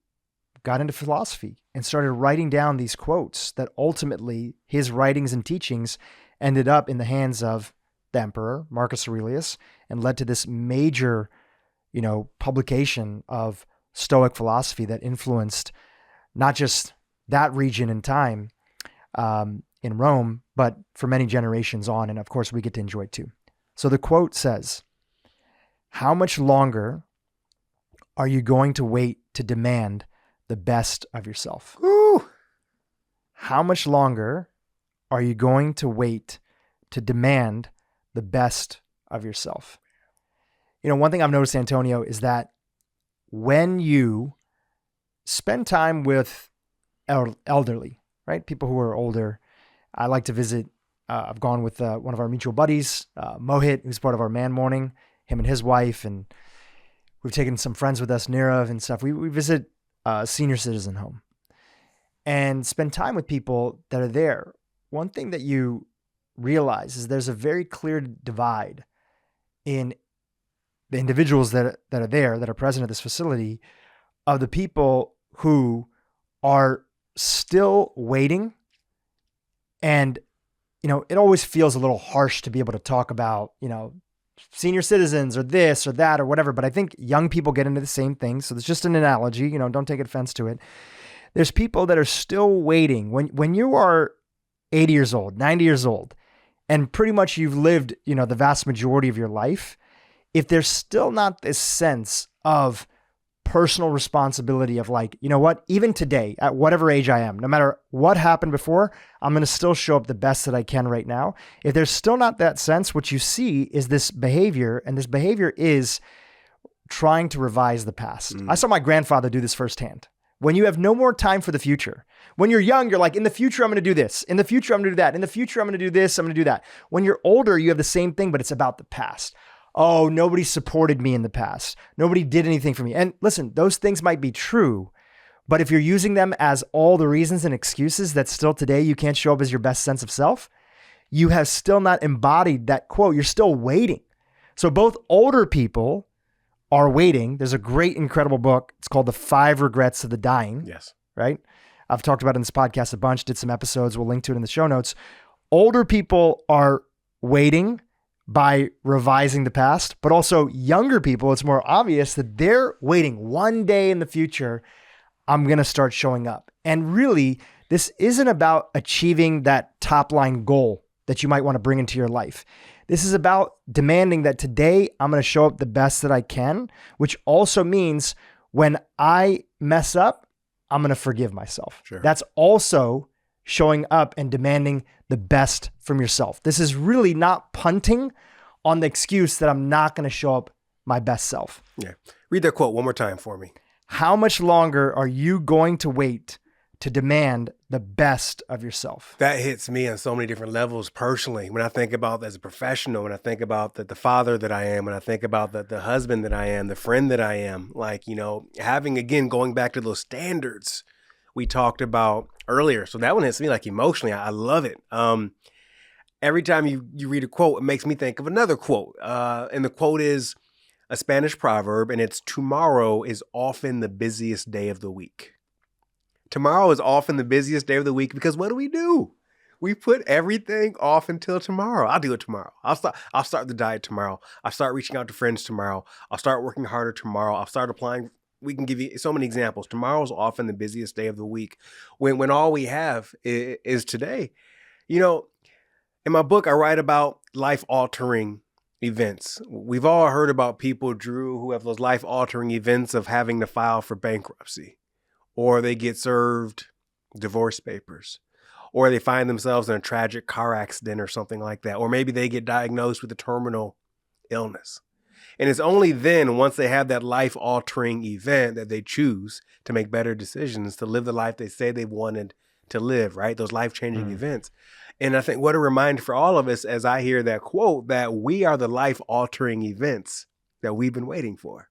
got into philosophy and started writing down these quotes that ultimately his writings and teachings ended up in the hands of the emperor, Marcus Aurelius, and led to this major, publication of Stoic philosophy that influenced not just that region in time in Rome, but for many generations on. And of course, we get to enjoy it too. So the quote says, "How much longer are you going to wait to demand the best of yourself?" Ooh. How much longer are you going to wait to demand the best of yourself? One thing I've noticed, Antonio, is that when you spend time with elderly, right? People who are older, I like to visit. I've gone with one of our mutual buddies, Mohit, who's part of our Man Morning, him and his wife, and we've taken some friends with us, Nirav and stuff. We visit a senior citizen home and spend time with people that are there. One thing that you realize is there's a very clear divide in the individuals that are there, that are present at this facility, of the people who are still waiting. And, it always feels a little harsh to be able to talk about, senior citizens or this or that or whatever. But I think young people get into the same thing. So it's just an analogy, don't take offense to it. There's people that are still waiting. When you are 80 years old, 90 years old, and pretty much you've lived, the vast majority of your life, if there's still not this sense of personal responsibility of like, you know what, even today, at whatever age I am, no matter what happened before, I'm going to still show up the best that I can right now. If there's still not that sense, what you see is this behavior, and this behavior is trying to revise the past. I saw my grandfather do this firsthand. When you have no more time for the future, when you're young, you're like, in the future, I'm going to do this. In the future, I'm going to do that. In the future, I'm going to do this. I'm going to do that. When you're older, you have the same thing, but it's about the past. Oh, nobody supported me in the past. Nobody did anything for me. And listen, those things might be true, but if you're using them as all the reasons and excuses that still today you can't show up as your best sense of self, you have still not embodied that quote. You're still waiting. So both older people are waiting. There's a great, incredible book. It's called The 5 Regrets of the Dying. Yes. Right? I've talked about it in this podcast a bunch, did some episodes. We'll link to it in the show notes. Older people are waiting by revising the past, but also younger people, it's more obvious that they're waiting one day in the future, I'm going to start showing up. And really, this isn't about achieving that top line goal that you might want to bring into your life. This is about demanding that today I'm going to show up the best that I can, which also means when I mess up, I'm going to forgive myself. Sure. That's also showing up and demanding the best from yourself. This is really not punting on the excuse that I'm not going to show up my best self. Yeah. Read that quote one more time for me. How much longer are you going to wait to demand the best of yourself? That hits me on so many different levels personally. When I think about as a professional, when I think about the father that I am, when I think about the husband that I am, the friend that I am, like, you know, having, again, going back to those standards we talked about earlier. So that one hits me like emotionally. I love it. Every time you read a quote, it makes me think of another quote. And the quote is a Spanish proverb, and it's tomorrow is often the busiest day of the week. Tomorrow is often the busiest day of the week because what do? We put everything off until tomorrow. I'll do it tomorrow. I'll start the diet tomorrow. I'll start reaching out to friends tomorrow. I'll start working harder tomorrow. I'll start applying. We can give you so many examples. Tomorrow is often the busiest day of the week when all we have is today. You know, in my book, I write about life-altering events. We've all heard about people, Dhru, who have those life-altering events of having to file for bankruptcy, or they get served divorce papers, or they find themselves in a tragic car accident or something like that, or maybe they get diagnosed with a terminal illness. And it's only then, once they have that life-altering event, that they choose to make better decisions, to live the life they say they wanted to live, right? Those life-changing events. And I think what a reminder for all of us as I hear that quote, that we are the life-altering events that we've been waiting for.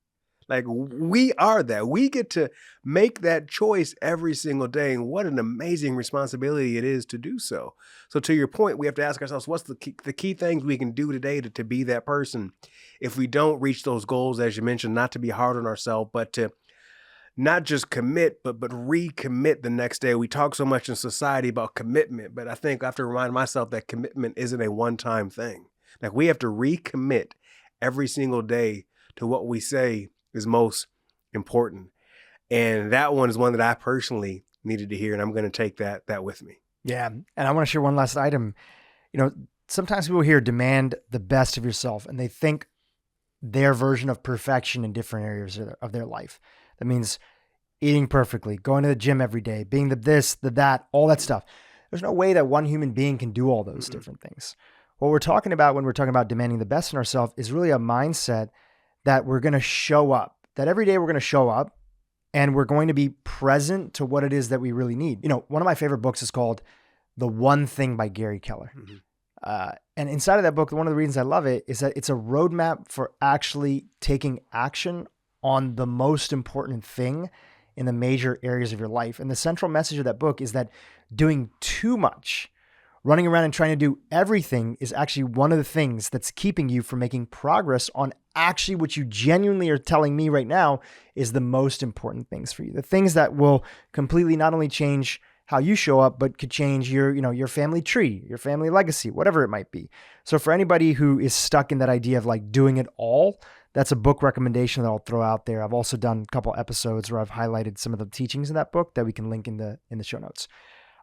Like, we are that. We get to make that choice every single day. And what an amazing responsibility it is to do so. So to your point, we have to ask ourselves, what's the key things we can do today to be that person? If we don't reach those goals, as you mentioned, not to be hard on ourselves, but to not just commit, but recommit the next day. We talk so much in society about commitment, but I think I have to remind myself that commitment isn't a one-time thing. Like, we have to recommit every single day to what we say is most important. And that one is one that I personally needed to hear, and I'm going to take that with me. Yeah. And I want to share one last item. You know, sometimes people hear demand the best of yourself, and they think their version of perfection in different areas of their life. That means eating perfectly, going to the gym every day, being the this, the that, all that stuff. There's no way that one human being can do all those different things. What we're talking about when we're talking about demanding the best in ourselves is really a mindset that we're going to show up, that every day we're going to show up and we're going to be present to what it is that we really need. You know, one of my favorite books is called The One Thing by Gary Keller. And inside of that book, one of the reasons I love it is that it's a roadmap for actually taking action on the most important thing in the major areas of your life. And the central message of that book is that doing too much, running around and trying to do everything, is actually one of the things that's keeping you from making progress on actually what you genuinely are telling me right now is the most important things for you. The things that will completely not only change how you show up, but could change your family tree, your family legacy, whatever it might be. So for anybody who is stuck in that idea of like doing it all, that's a book recommendation that I'll throw out there. I've also done a couple episodes where I've highlighted some of the teachings in that book that we can link in the show notes.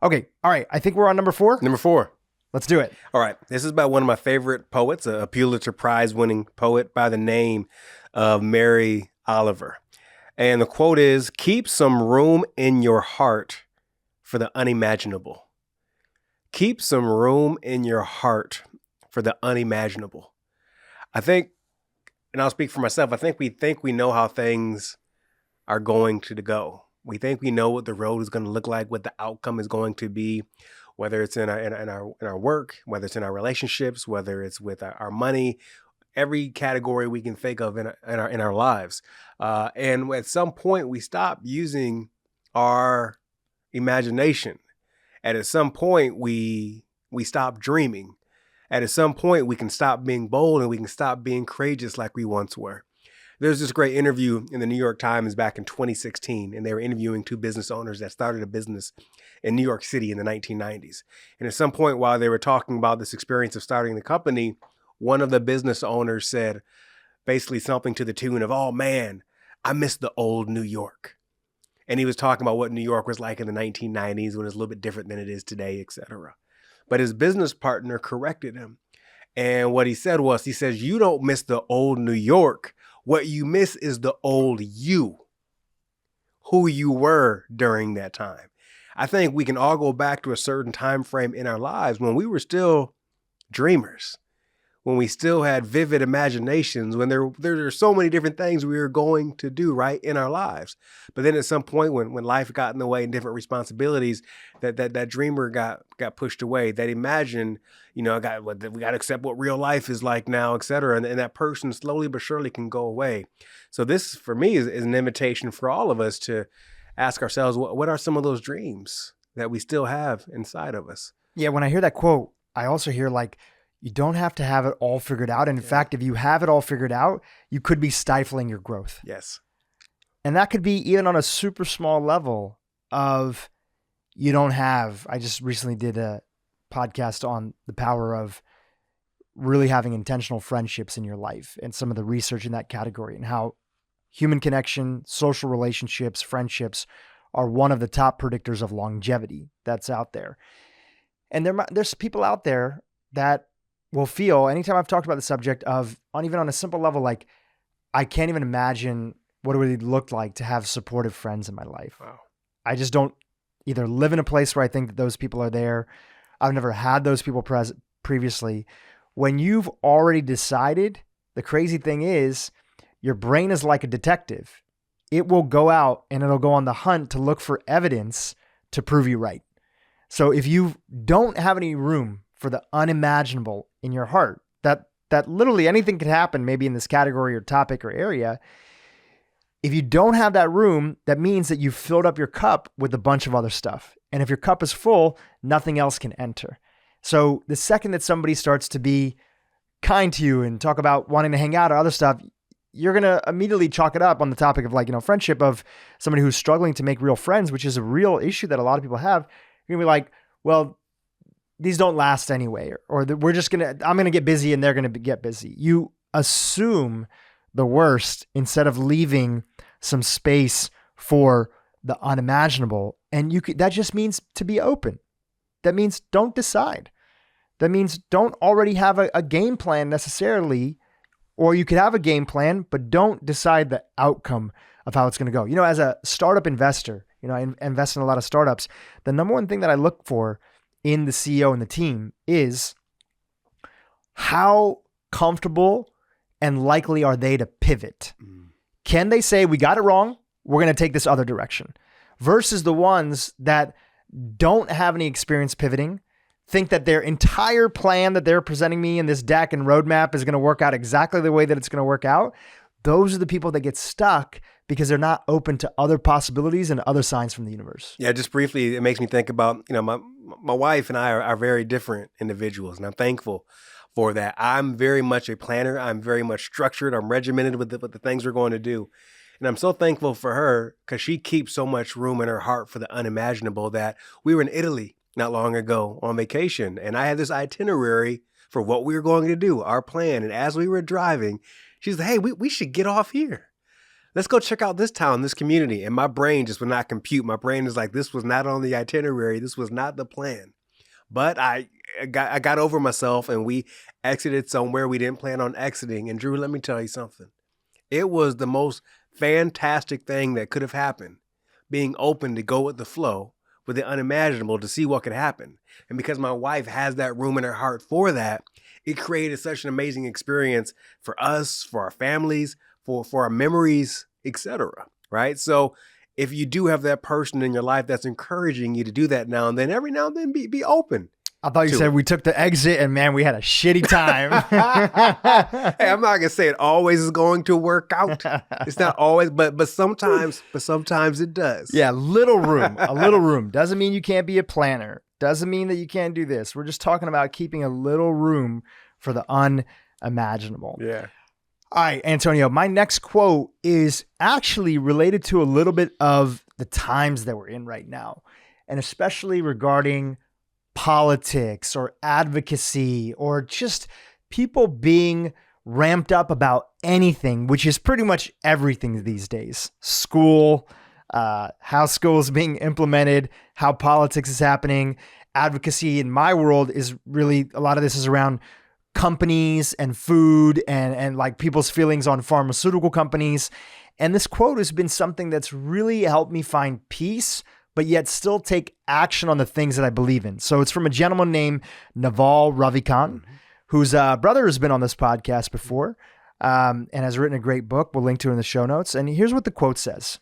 Okay. All right. I think we're on number 4. Number 4. Let's do it. All right. This is by one of my favorite poets, a Pulitzer Prize winning poet by the name of Mary Oliver. And the quote is, keep some room in your heart for the unimaginable. Keep some room in your heart for the unimaginable. I think, and I'll speak for myself, I think we know how things are going to go. We think we know what the road is going to look like, what the outcome is going to be, whether it's in our work, whether it's in our relationships, whether it's with our money, every category we can think of in our lives. And at some point, we stop using our imagination. And at some point, we stop dreaming. And at some point, we can stop being bold and we can stop being courageous like we once were. There's this great interview in the New York Times back in 2016, and they were interviewing two business owners that started a business in New York City in the 1990s. And at some point, while they were talking about this experience of starting the company, one of the business owners said basically something to the tune of, "Oh man, I miss the old New York." And he was talking about what New York was like in the 1990s when it was a little bit different than it is today, etc. But his business partner corrected him. And what he said was, he says, "You don't miss the old New York. What you miss is the old you, who you were during that time." I think we can all go back to a certain time frame in our lives when we were still dreamers, when we still had vivid imaginations, when there are so many different things we were going to do right in our lives. But then at some point when life got in the way and different responsibilities, that dreamer got pushed away. That imagine, we got to accept what real life is like now, et cetera. And that person slowly but surely can go away. So this, for me, is an invitation for all of us to ask ourselves, what are some of those dreams that we still have inside of us? Yeah, when I hear that quote, I also hear you don't have to have it all figured out. And in fact, if you have it all figured out, you could be stifling your growth. Yes. And that could be even on a super small level of I just recently did a podcast on the power of really having intentional friendships in your life and some of the research in that category and how human connection, social relationships, friendships are one of the top predictors of longevity that's out there. And there's people out there that will feel, anytime I've talked about the subject of, even on a simple level, I can't even imagine what it would look like to have supportive friends in my life. Wow. I just don't either live in a place where I think that those people are there. I've never had those people present previously. When you've already decided, the crazy thing is your brain is like a detective. It will go out and it'll go on the hunt to look for evidence to prove you right. So if you don't have any room for the unimaginable in your heart, that literally anything could happen, maybe in this category or topic or area. If you don't have that room, that means that you've filled up your cup with a bunch of other stuff. And if your cup is full, nothing else can enter. So the second that somebody starts to be kind to you and talk about wanting to hang out or other stuff, you're going to immediately chalk it up on the topic of friendship, of somebody who's struggling to make real friends, which is a real issue that a lot of people have. You're going to be like, well, these don't last anyway, or I'm going to get busy and they're going to get busy. You assume the worst instead of leaving some space for the unimaginable. And that just means to be open. That means don't decide. That means don't already have a game plan necessarily, or you could have a game plan, but don't decide the outcome of how it's going to go. As a startup investor, I invest in a lot of startups. The number one thing that I look for in the CEO and the team is how comfortable and likely are they to pivot? Can they say, we got it wrong, we're going to take this other direction? Versus the ones that don't have any experience pivoting, think that their entire plan that they're presenting me in this deck and roadmap is going to work out exactly the way that it's going to work out. Those are the people that get stuck because they're not open to other possibilities and other signs from the universe. Yeah, just briefly, it makes me think about, my wife and I are very different individuals, and I'm thankful for that. I'm very much a planner. I'm very much structured. I'm regimented with the things we're going to do. And I'm so thankful for her because she keeps so much room in her heart for the unimaginable that we were in Italy not long ago on vacation. And I had this itinerary for what we were going to do, our plan. And as we were driving, she's like, hey, we should get off here. Let's go check out this town, this community. And my brain just would not compute. My brain is like, this was not on the itinerary. This was not the plan. But I got over myself and we exited somewhere we didn't plan on exiting. And Dhru, let me tell you something. It was the most fantastic thing that could have happened, being open to go with the flow, with the unimaginable to see what could happen. And because my wife has that room in her heart for that, it created such an amazing experience for us, for our families, for our memories, etc. Right? So if you do have that person in your life that's encouraging you to do that now and then, every now and then be open. I thought you said we took the exit and man, we had a shitty time. Hey, I'm not gonna say it always is going to work out. It's not always, but sometimes it does. Yeah, a little room. Doesn't mean you can't be a planner. Doesn't mean that you can't do this. We're just talking about keeping a little room for the unimaginable. Yeah. All right, Antonio, my next quote is actually related to a little bit of the times that we're in right now, and especially regarding politics or advocacy or just people being ramped up about anything, which is pretty much everything these days. School, how school is being implemented, how politics is happening. Advocacy in my world is really, a lot of this is around companies and food and like people's feelings on pharmaceutical companies. And this quote has been something that's really helped me find peace, but yet still take action on the things that I believe in. So it's from a gentleman named Naval Ravikant, whose brother has been on this podcast before and has written a great book. We'll link to it in the show notes. And here's what the quote says.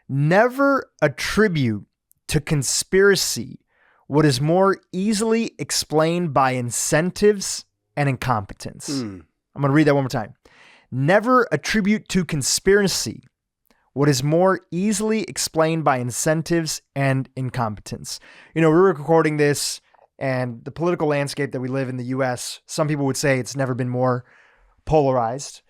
Never attribute to conspiracy what is more easily explained by incentives and incompetence. I'm going to read that one more time. Never attribute to conspiracy what is more easily explained by incentives and incompetence. You know, we're recording this and the political landscape that we live in the US, some people would say it's never been more polarized.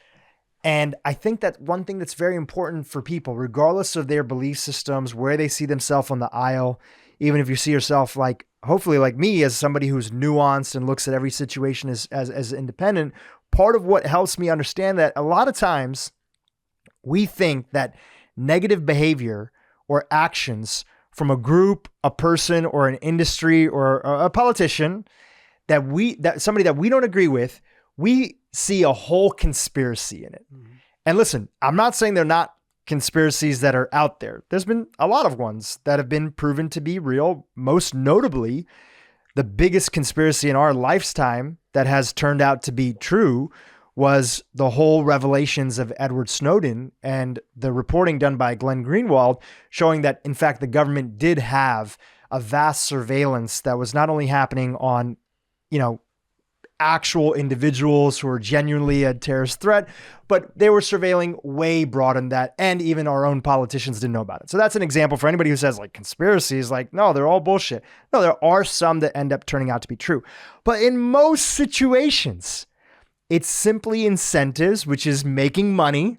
And I think that one thing that's very important for people, regardless of their belief systems, where they see themselves on the aisle, even if you see yourself like, hopefully like me, as somebody who's nuanced and looks at every situation as independent, part of what helps me understand that a lot of times we think that negative behavior or actions from a group, a person, or an industry, or a politician that somebody that we don't agree with, we see a whole conspiracy in it. And listen, I'm not saying they're not conspiracies that are out there. There's been a lot of ones that have been proven to be real. Most notably, the biggest conspiracy in our lifetime that has turned out to be true was the whole revelations of Edward Snowden and the reporting done by Glenn Greenwald showing that, in fact, the government did have a vast surveillance that was not only happening on, actual individuals who were genuinely a terrorist threat, but they were surveilling way broader than that. And even our own politicians didn't know about it. So that's an example for anybody who says like conspiracies, like, no, they're all bullshit. No, there are some that end up turning out to be true. But in most situations, it's simply incentives, which is making money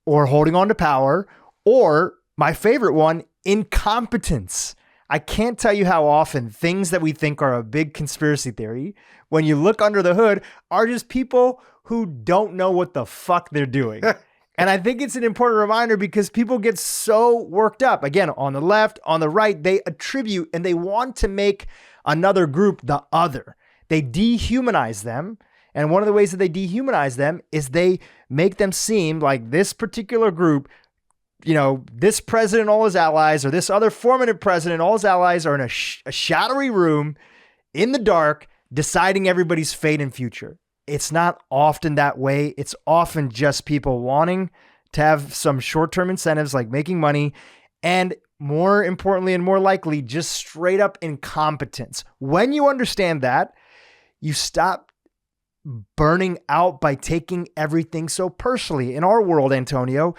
or holding on to power, or my favorite one, incompetence. I can't tell you how often things that we think are a big conspiracy theory, when you look under the hood, are just people who don't know what the fuck they're doing. And I think it's an important reminder because people get so worked up. Again, on the left, on the right, they attribute and they want to make another group the other. They dehumanize them. And one of the ways that they dehumanize them is they make them seem like this particular group, this president, all his allies, or this other formative president, all his allies are in a shadowy room in the dark, deciding everybody's fate and future. It's not often that way. It's often just people wanting to have some short-term incentives like making money, and more importantly and more likely, just straight up incompetence. When you understand that, you stop burning out by taking everything so personally. In our world, Antonio,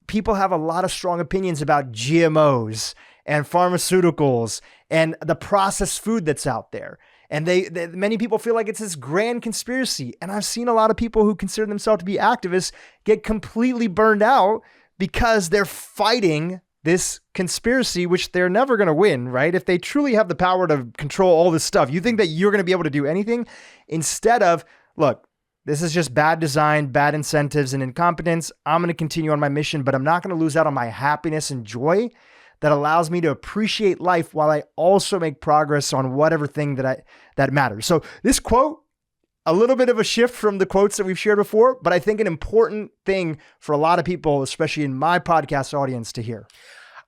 people have a lot of strong opinions about GMOs and pharmaceuticals and the processed food that's out there. And many people feel like it's this grand conspiracy. And I've seen a lot of people who consider themselves to be activists get completely burned out because they're fighting this conspiracy, which they're never going to win, right? If they truly have the power to control all this stuff, you think that you're going to be able to do anything instead of, look, this is just bad design, bad incentives, and incompetence. I'm going to continue on my mission, but I'm not going to lose out on my happiness and joy that allows me to appreciate life while I also make progress on whatever thing that matters. So this quote, a little bit of a shift from the quotes that we've shared before, but I think an important thing for a lot of people, especially in my podcast audience, to hear.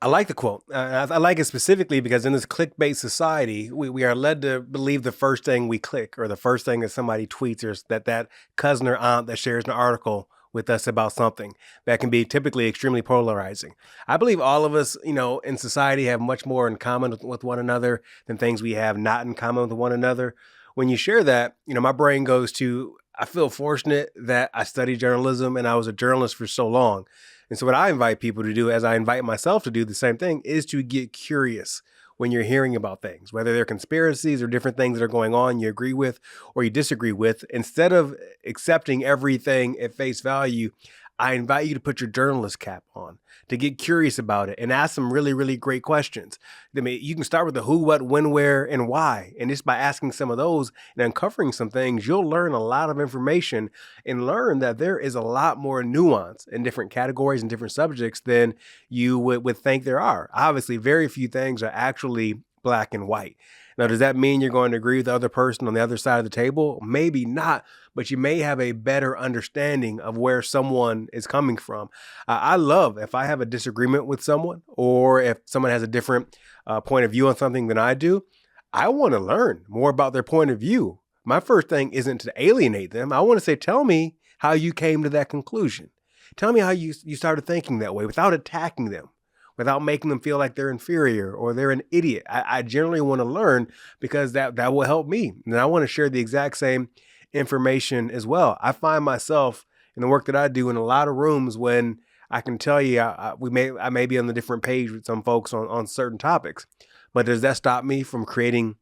I like the quote. I like it specifically because in this clickbait society, we are led to believe the first thing we click or the first thing that somebody tweets or that cousin or aunt that shares an article with us about something that can be typically extremely polarizing. I believe all of us, in society have much more in common with one another than things we have not in common with one another. When you share that, my brain goes to, I feel fortunate that I studied journalism and I was a journalist for so long. And so what I invite people to do, as I invite myself to do the same thing, is to get curious when you're hearing about things, whether they're conspiracies or different things that are going on you agree with or you disagree with. Instead of accepting everything at face value, I invite you to put your journalist cap on, to get curious about it and ask some really, really great questions. I mean, you can start with the who, what, when, where, and why. And just by asking some of those and uncovering some things, you'll learn a lot of information and learn that there is a lot more nuance in different categories and different subjects than you would think there are. Obviously, very few things are actually black and white. Now, does that mean you're going to agree with the other person on the other side of the table? Maybe not, but you may have a better understanding of where someone is coming from. I love if I have a disagreement with someone or if someone has a different point of view on something than I do, I want to learn more about their point of view. My first thing isn't to alienate them. I want to say, tell me how you came to that conclusion. Tell me how you started thinking that way without attacking them, without making them feel like they're inferior or they're an idiot. I generally want to learn because that will help me. And I want to share the exact same information as well. I find myself in the work that I do in a lot of rooms when I can tell you I may be on the different page with some folks on certain topics, but does that stop me from creating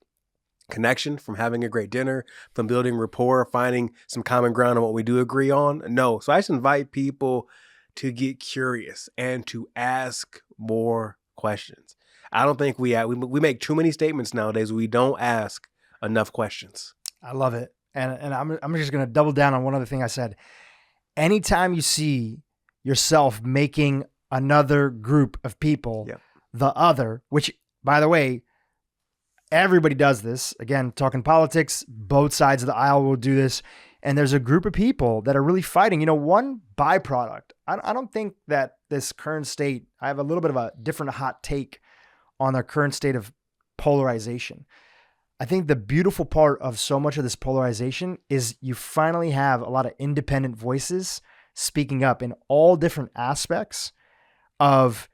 connection, from having a great dinner, from building rapport, finding some common ground on what we do agree on? No. So I just invite people to get curious and to ask more questions. I don't think we make too many statements nowadays. We don't ask enough questions. I love it. And I'm just going to double down on one other thing I said. Anytime you see yourself making another group of people, the other, which by the way, everybody does this. Again, talking politics, both sides of the aisle will do this. And there's a group of people that are really fighting. One byproduct, I don't think that this current state, I have a little bit of a different hot take on our current state of polarization. I think the beautiful part of so much of this polarization is you finally have a lot of independent voices speaking up in all different aspects of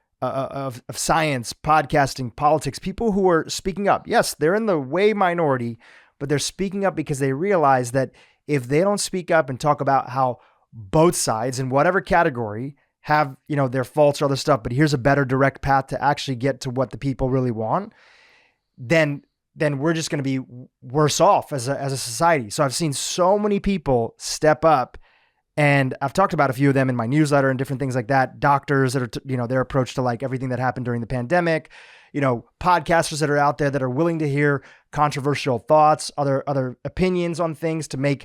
science, podcasting, politics, people who are speaking up. Yes, they're in the way minority, but they're speaking up because they realize that if they don't speak up and talk about how both sides in whatever category have, their faults or other stuff, but here's a better direct path to actually get to what the people really want, then we're just going to be worse off as a society. So I've seen so many people step up, and I've talked about a few of them in my newsletter and different things like that. Doctors that are, their approach to like everything that happened during the pandemic, podcasters that are out there that are willing to hear controversial thoughts, other opinions on things to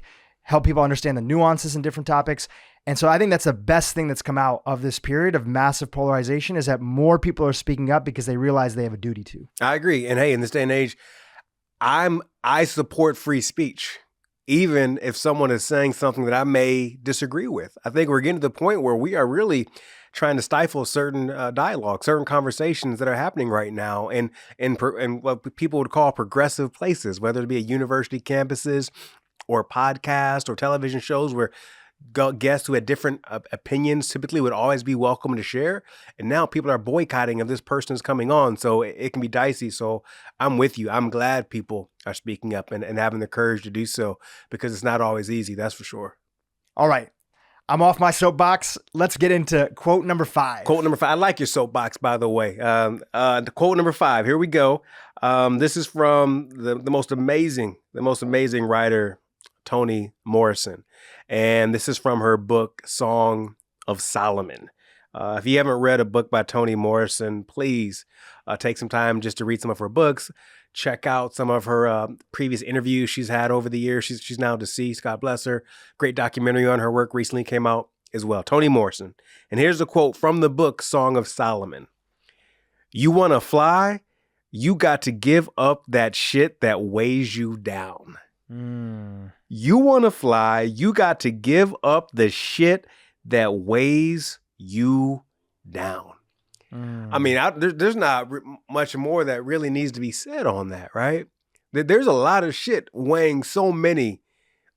help people understand the nuances in different topics. And so I think that's the best thing that's come out of this period of massive polarization is that more people are speaking up because they realize they have a duty to. I agree. And hey, in this day and age, I support free speech, even if someone is saying something that I may disagree with. I think we're getting to the point where we are really trying to stifle certain dialogue, certain conversations that are happening right now in what people would call progressive places, whether it be at university campuses or podcasts or television shows where guests who had different opinions typically would always be welcome to share. And now people are boycotting if this person is coming on. So it can be dicey. So I'm with you. I'm glad people are speaking up and having the courage to do so because it's not always easy. That's for sure. All right. I'm off my soapbox. Let's get into quote number 5. Quote number 5. I like your soapbox, by the way. The quote number 5. Here we go. This is from the most amazing writer, Toni Morrison. And this is from her book, Song of Solomon. If you haven't read a book by Toni Morrison, please take some time just to read some of her books. Check out some of her previous interviews she's had over the years. She's now deceased. God bless her. Great documentary on her work recently came out as well. Toni Morrison. And here's a quote from the book, Song of Solomon. "You want to fly? You got to give up that shit that weighs you down." You want to fly, you got to give up the shit that weighs you down. I mean, there's not much more that really needs to be said on that, right? There's a lot of shit weighing so many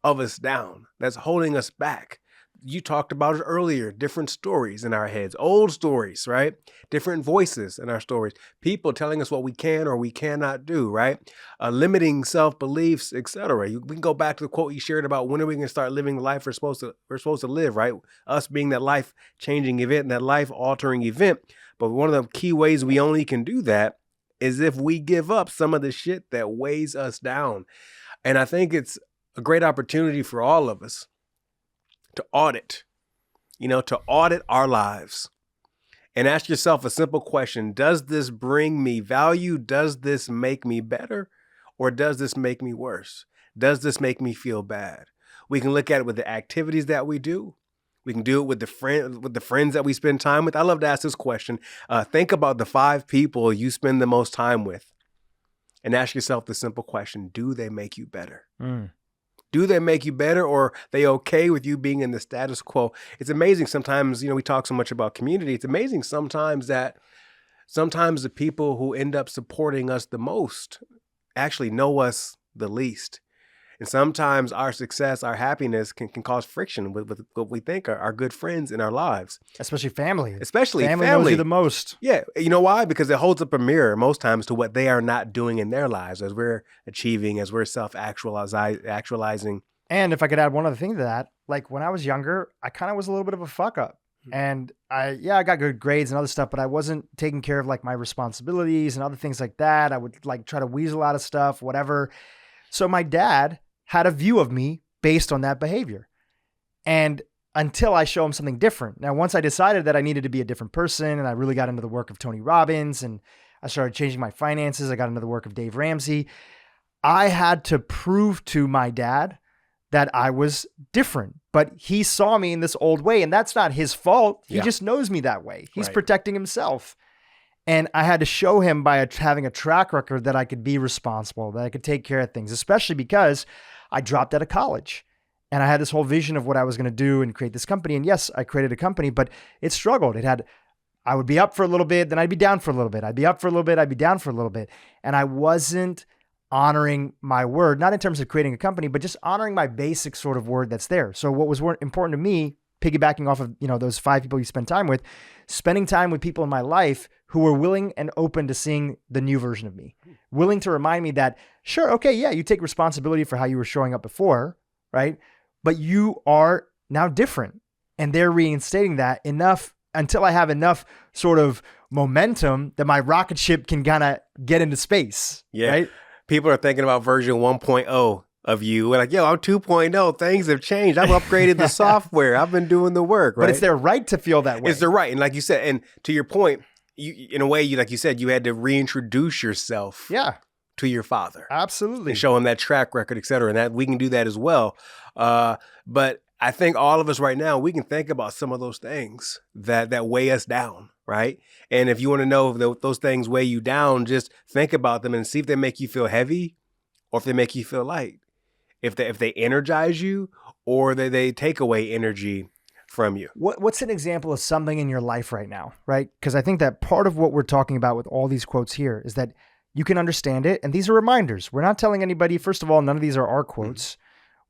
of us down that's holding us back. You talked about it earlier, different stories in our heads, old stories, right? Different voices in our stories, people telling us what we can or we cannot do, right? Limiting self-beliefs, etc. We can go back to the quote you shared about when are we going to start living the life we're supposed to live, right? Us being that life-changing event and that life-altering event. But one of the key ways we only can do that is if we give up some of the shit that weighs us down. And I think it's a great opportunity for all of us to audit our lives and ask yourself a simple question. Does this bring me value? Does this make me better? Or does this make me worse? Does this make me feel bad? We can look at it with the activities that we do. We can do it with the friends that we spend time with. I love to ask this question. Think about the 5 people you spend the most time with and ask yourself the simple question. Do they make you better? Do they make you better, or are they okay with you being in the status quo? It's amazing sometimes, we talk so much about community. It's amazing sometimes that the people who end up supporting us the most actually know us the least. And sometimes our success, our happiness can cause friction with what we think are good friends in our lives. Especially family. Family knows you the most. Yeah. You know why? Because it holds up a mirror most times to what they are not doing in their lives as we're achieving, as we're self-actualizing. And if I could add one other thing to that, like when I was younger, I kind of was a little bit of a fuck up. And I got good grades and other stuff, but I wasn't taking care of like my responsibilities and other things like that. I would like try to weasel out of stuff, whatever. So my dad had a view of me based on that behavior. And until I show him something different. Now, once I decided that I needed to be a different person and I really got into the work of Tony Robbins and I started changing my finances, I got into the work of Dave Ramsey, I had to prove to my dad that I was different. But he saw me in this old way, and that's not his fault. He just knows me that way. He's protecting himself. And I had to show him by having a track record that I could be responsible, that I could take care of things, especially because I dropped out of college and I had this whole vision of what I was going to do and create this company. And yes, I created a company, but it struggled. I would be up for a little bit, then I'd be down for a little bit. I'd be up for a little bit, I'd be down for a little bit. And I wasn't honoring my word, not in terms of creating a company, but just honoring my basic sort of word that's there. So what was important to me, piggybacking off of, those 5 people you spend time with, spending time with people in my life who were willing and open to seeing the new version of me, willing to remind me that, sure, okay, yeah, you take responsibility for how you were showing up before, right? But you are now different. And they're reinstating that enough until I have enough sort of momentum that my rocket ship can kind of get into space, right? People are thinking about version 1.0 of you. We're like, yo, I'm 2.0. Things have changed. I've upgraded the software. I've been doing the work, right? But it's their right to feel that way. It's their right. And like you said, and to your point, in a way, like you said, you had to reintroduce yourself to your father. Absolutely. And show him that track record, et cetera. And that we can do that as well. But I think all of us right now, we can think about some of those things that weigh us down, right? And if you want to know if those things weigh you down, just think about them and see if they make you feel heavy or if they make you feel light. If they energize you or they take away energy from you. What's an example of something in your life right now, right? Because I think that part of what we're talking about with all these quotes here is that you can understand it. And these are reminders. We're not telling anybody, first of all, none of these are our quotes.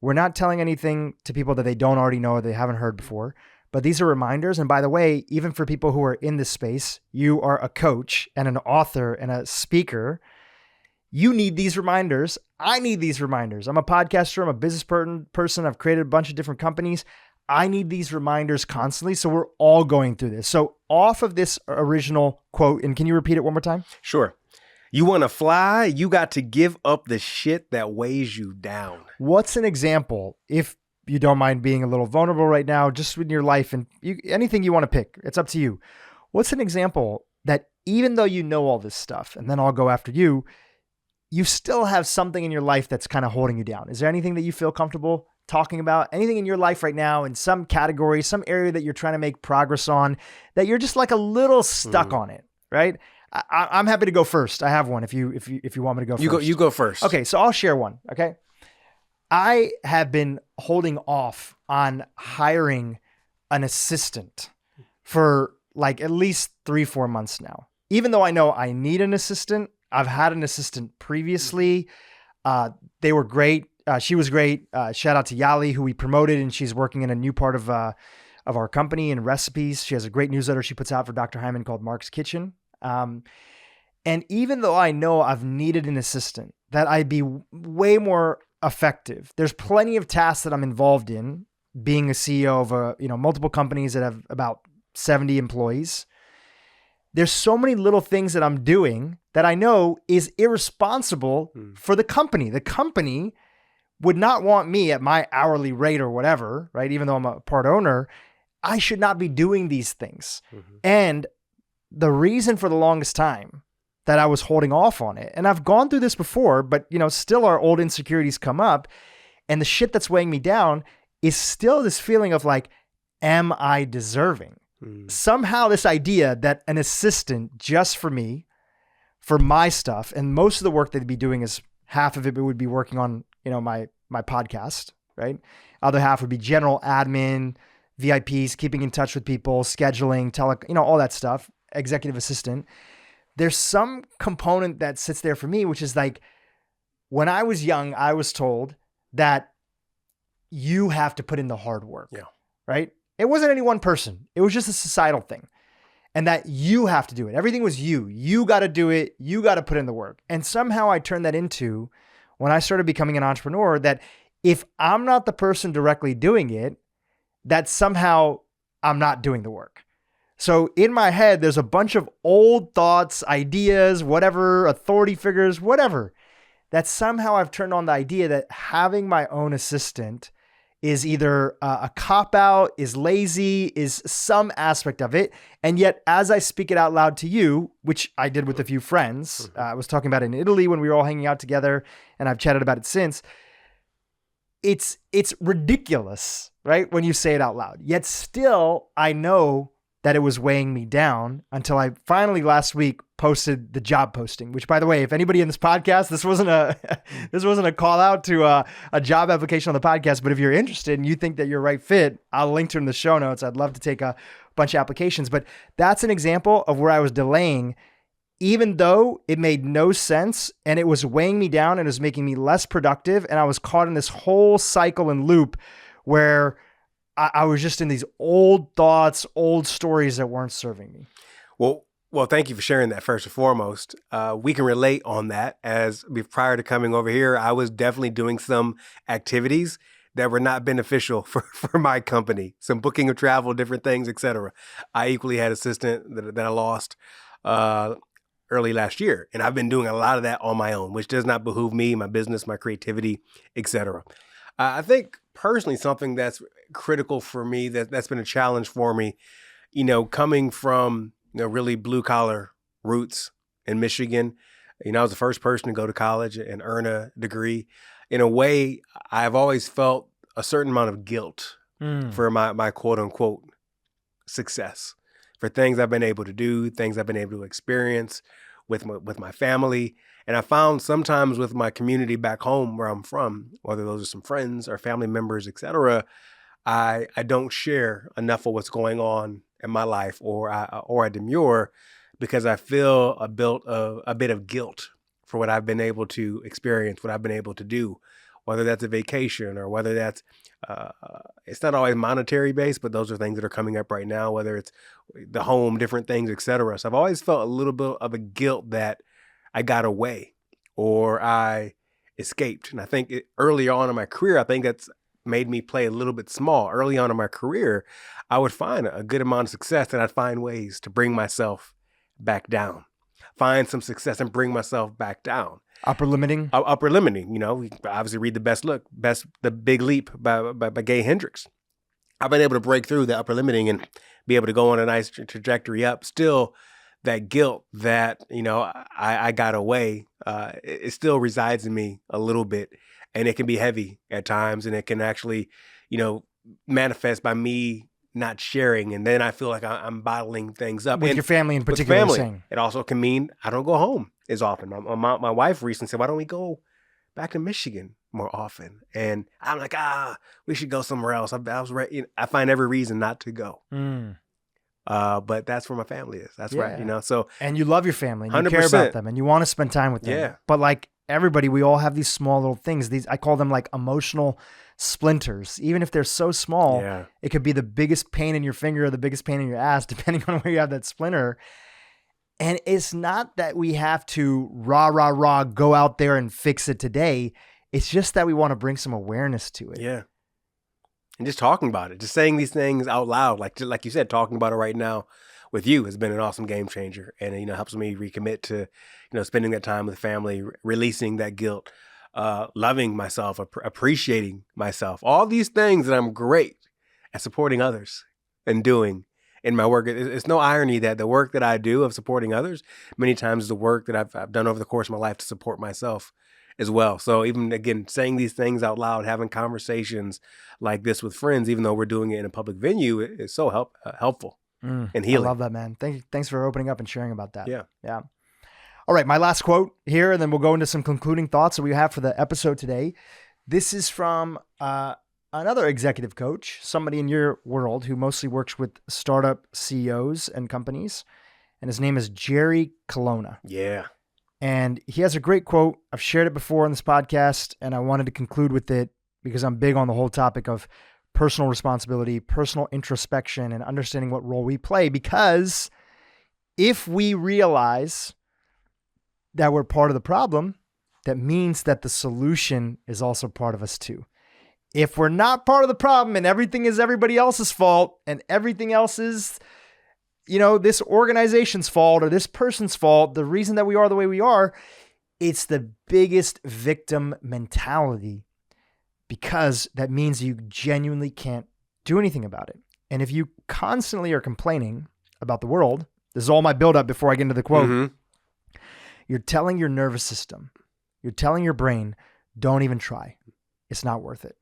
We're not telling anything to people that they don't already know or they haven't heard before. But these are reminders. And by the way, even for people who are in this space, you are a coach and an author and a speaker. You need these reminders. I need these reminders. I'm a podcaster. I'm a business person. I've created a bunch of different companies. I need these reminders constantly. So we're all going through this. So off of this original quote, and can you repeat it one more time? Sure. You want to fly, you got to give up the shit that weighs you down. What's an example, if you don't mind being a little vulnerable right now, just in your life and anything you want to pick, it's up to you. What's an example that even though you know all this stuff, and then I'll go after you, you still have something in your life that's kind of holding you down? Is there anything that you feel comfortable talking about? Anything in your life right now in some category, some area that you're trying to make progress on, that you're just like a little stuck on it, right? I'm happy to go first. I have one if you want me to go first. You go first. Okay, so I'll share one, okay? I have been holding off on hiring an assistant for like at least 3-4 months now. Even though I know I need an assistant, I've had an assistant previously. They were great. She was great. Shout out to Yali, who we promoted, and she's working in a new part of our company in recipes. She has a great newsletter she puts out for Dr. Hyman called Mark's Kitchen. And even though I know I've needed an assistant, that I'd be way more effective. There's plenty of tasks that I'm involved in, being a CEO of multiple companies that have about 70 employees. There's so many little things that I'm doing that I know is irresponsible for the company. The company would not want me at my hourly rate or whatever, right? Even though I'm a part owner, I should not be doing these things. And the reason for the longest time that I was holding off on it, and I've gone through this before, but still our old insecurities come up, and the shit that's weighing me down is still this feeling of like, am I deserving? Somehow this idea that an assistant just for me, for my stuff, and most of the work they'd be doing is half of it would be working on, my podcast, right? Other half would be general admin, VIPs, keeping in touch with people, scheduling, all that stuff, executive assistant. There's some component that sits there for me, which is like, when I was young, I was told that you have to put in the hard work, right? It wasn't any one person. It was just a societal thing. And that you have to do it. Everything was you. You got to do it. You got to put in the work. And somehow I turned that into, when I started becoming an entrepreneur, that if I'm not the person directly doing it, that somehow I'm not doing the work. So in my head, there's a bunch of old thoughts, ideas, whatever, authority figures, whatever, that somehow I've turned on the idea that having my own assistant is either a cop-out, is lazy, is some aspect of it. And yet, as I speak it out loud to you, which I did with a few friends, I was talking about it in Italy when we were all hanging out together, and I've chatted about it since, it's ridiculous, right? When you say it out loud. Yet still, I know that it was weighing me down until I finally last week posted the job posting, which, by the way, if anybody in this podcast, this wasn't a call out to a job application on the podcast, but if you're interested and you think that you're a right fit, I'll link to it in the show notes. I'd love to take a bunch of applications, but that's an example of where I was delaying, even though it made no sense and it was weighing me down and it was making me less productive. And I was caught in this whole cycle and loop where I was just in these old thoughts, old stories that weren't serving me. Well, thank you for sharing that first and foremost. We can relate on that, as prior to coming over here, I was definitely doing some activities that were not beneficial for my company. Some booking of travel, different things, etc. I equally had an assistant that I lost early last year. And I've been doing a lot of that on my own, which does not behoove me, my business, my creativity, etc. I think personally something that's critical for me, that's been a challenge for me, coming from really blue collar roots in Michigan. I was the first person to go to college and earn a degree. In a way, I've always felt a certain amount of guilt for my quote unquote success, for things I've been able to do, things I've been able to experience with my family. And I found sometimes with my community back home where I'm from, whether those are some friends or family members, etc., I don't share enough of what's going on in my life, or I demur because I feel a bit of guilt for what I've been able to experience, what I've been able to do, whether that's a vacation or whether that's, it's not always monetary based, but those are things that are coming up right now, whether it's the home, different things, etc. So I've always felt a little bit of a guilt that I got away or I escaped. And I think early on in my career, I think that's made me play a little bit small. Early on in my career, I would find a good amount of success and I'd find ways to bring myself back down, find some success and bring myself back down. Upper limiting? Upper limiting, we obviously read The Big Leap by Gay Hendricks. I've been able to break through the upper limiting and be able to go on a nice trajectory up. Still, that guilt that, I got away, it still resides in me a little bit. And it can be heavy at times, and it can actually, manifest by me not sharing. And then I feel like I'm bottling things up. With your family in particular. It also can mean I don't go home as often. My wife recently said, why don't we go back to Michigan more often. And I'm like, we should go somewhere else. I find every reason not to go. But that's where my family is. That's right. You know, so. And you love your family and you 100%. care about them and you want to spend time with them. Yeah. But like everybody, we all have these small little things. I call them like emotional splinters. Even if they're so small, it could be the biggest pain in your finger or the biggest pain in your ass, depending on where you have that splinter. And it's not that we have to go out there and fix it today. It's just that we want to bring some awareness to it. Yeah. And just talking about it, just saying these things out loud, like you said, talking about it right now with you has been an awesome game changer. And, you know, helps me recommit to, you know, spending that time with family, releasing that guilt, loving myself, appreciating myself, all these things that I'm great at supporting others and doing in my work. It's no irony that the work that I do of supporting others many times is the work that I've done over the course of my life to support myself as well. So even, again, saying these things out loud, having conversations like this with friends, even though we're doing it in a public venue, is so helpful and healing. I love that, man. Thanks for opening up and sharing about that. Yeah. All right, my last quote here, and then we'll go into some concluding thoughts that we have for the episode today. This is from another executive coach, somebody in your world who mostly works with startup CEOs and companies, and his name is Jerry Colonna. Yeah. And he has a great quote. I've shared it before on this podcast, and I wanted to conclude with it because I'm big on the whole topic of personal responsibility, personal introspection, and understanding what role we play. Because if we realize that we're part of the problem, that means that the solution is also part of us too. If we're not part of the problem and everything is everybody else's fault and everything else is, you know, this organization's fault or this person's fault, the reason that we are the way we are, it's the biggest victim mentality, because that means you genuinely can't do anything about it. And if you constantly are complaining about the world, this is all my buildup before I get into the quote, you're telling your nervous system, you're telling your brain, don't even try. It's not worth it.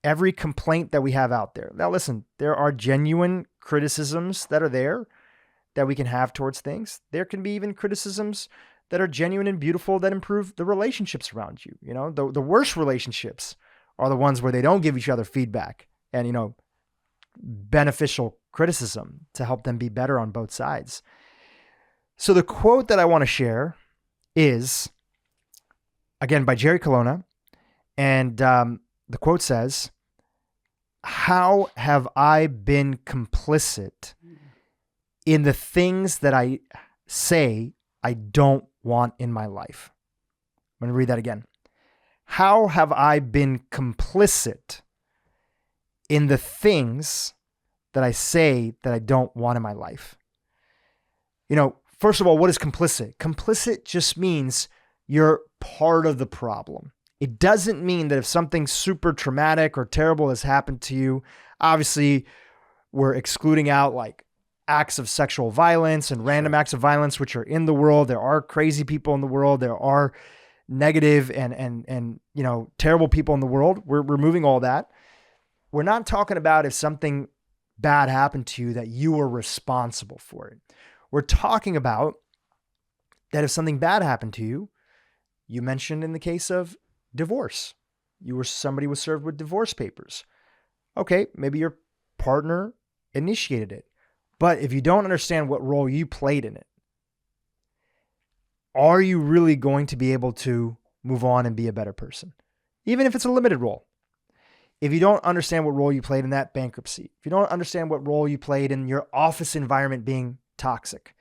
Every complaint that we have out there. Now, listen, there are genuine criticisms that are there that we can have towards things. There can be even criticisms that are genuine and beautiful that improve the relationships around you. You know, the worst relationships are the ones where they don't give each other feedback and, you know, beneficial criticism to help them be better on both sides. So the quote that I want to share is, again, by Jerry Colonna. And the quote says, "How have I been complicit in the things that I say I don't want in my life?" I'm going to read that again. How have I been complicit in the things that I say that I don't want in my life? You know, first of all, what is complicit? Complicit just means you're part of the problem. It doesn't mean that if something super traumatic or terrible has happened to you, obviously we're excluding out like acts of sexual violence and random acts of violence, which are in the world. There are crazy people in the world. There are negative and you know, terrible people in the world. We're removing all that. We're not talking about if something bad happened to you that you were responsible for it. We're talking about that if something bad happened to you, you mentioned in the case of divorce, somebody was served with divorce papers. Okay, maybe your partner initiated it. But if you don't understand what role you played in it, are you really going to be able to move on and be a better person? Even if it's a limited role. If you don't understand what role you played in that bankruptcy, if you don't understand what role you played in your office environment being toxic,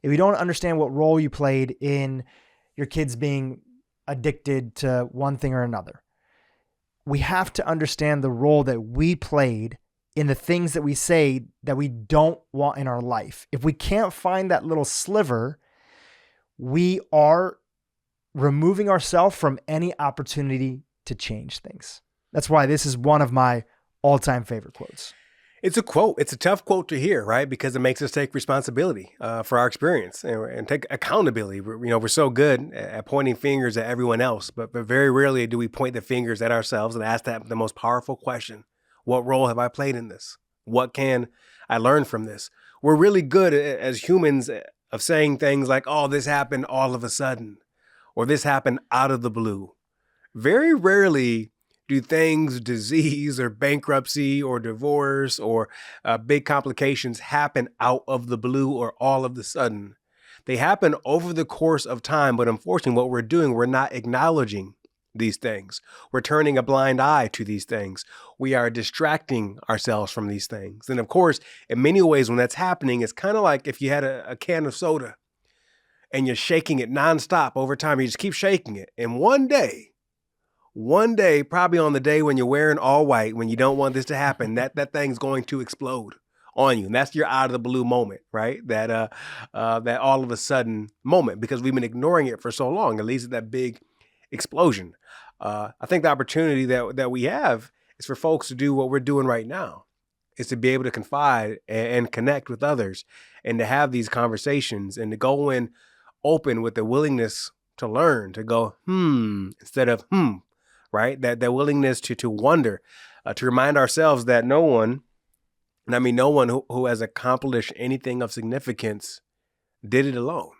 if you don't understand what role you played in your kids being addicted to one thing or another, we have to understand the role that we played in the things that we say that we don't want in our life. If we can't find that little sliver, we are removing ourselves from any opportunity to change things. That's why this is one of my all-time favorite quotes. It's a quote. It's a tough quote to hear, right? Because it makes us take responsibility for our experience and take accountability. We're so good at pointing fingers at everyone else, but very rarely do we point the fingers at ourselves and ask that the most powerful question: what role have I played in this? What can I learn from this? We're really good as humans of saying things like, "Oh, this happened all of a sudden," or "this happened out of the blue." very rarely do things, disease or bankruptcy or divorce or big complications happen out of the blue or all of the sudden. They happen over the course of time, but unfortunately what we're doing, we're not acknowledging these things. We're turning a blind eye to these things. We are distracting ourselves from these things. And of course, in many ways, when that's happening, it's kind of like if you had a can of soda and you're shaking it nonstop over time, you just keep shaking it. And one day, probably on the day when you're wearing all white, when you don't want this to happen, that thing's going to explode on you. And that's your out of the blue moment, right? That all of a sudden moment, because we've been ignoring it for so long. It leads to that big explosion. I think the opportunity that we have is for folks to do what we're doing right now, is to be able to confide and connect with others and to have these conversations and to go in open with the willingness to learn, to go, instead of, right? That willingness to wonder, to remind ourselves that no one who has accomplished anything of significance did it alone.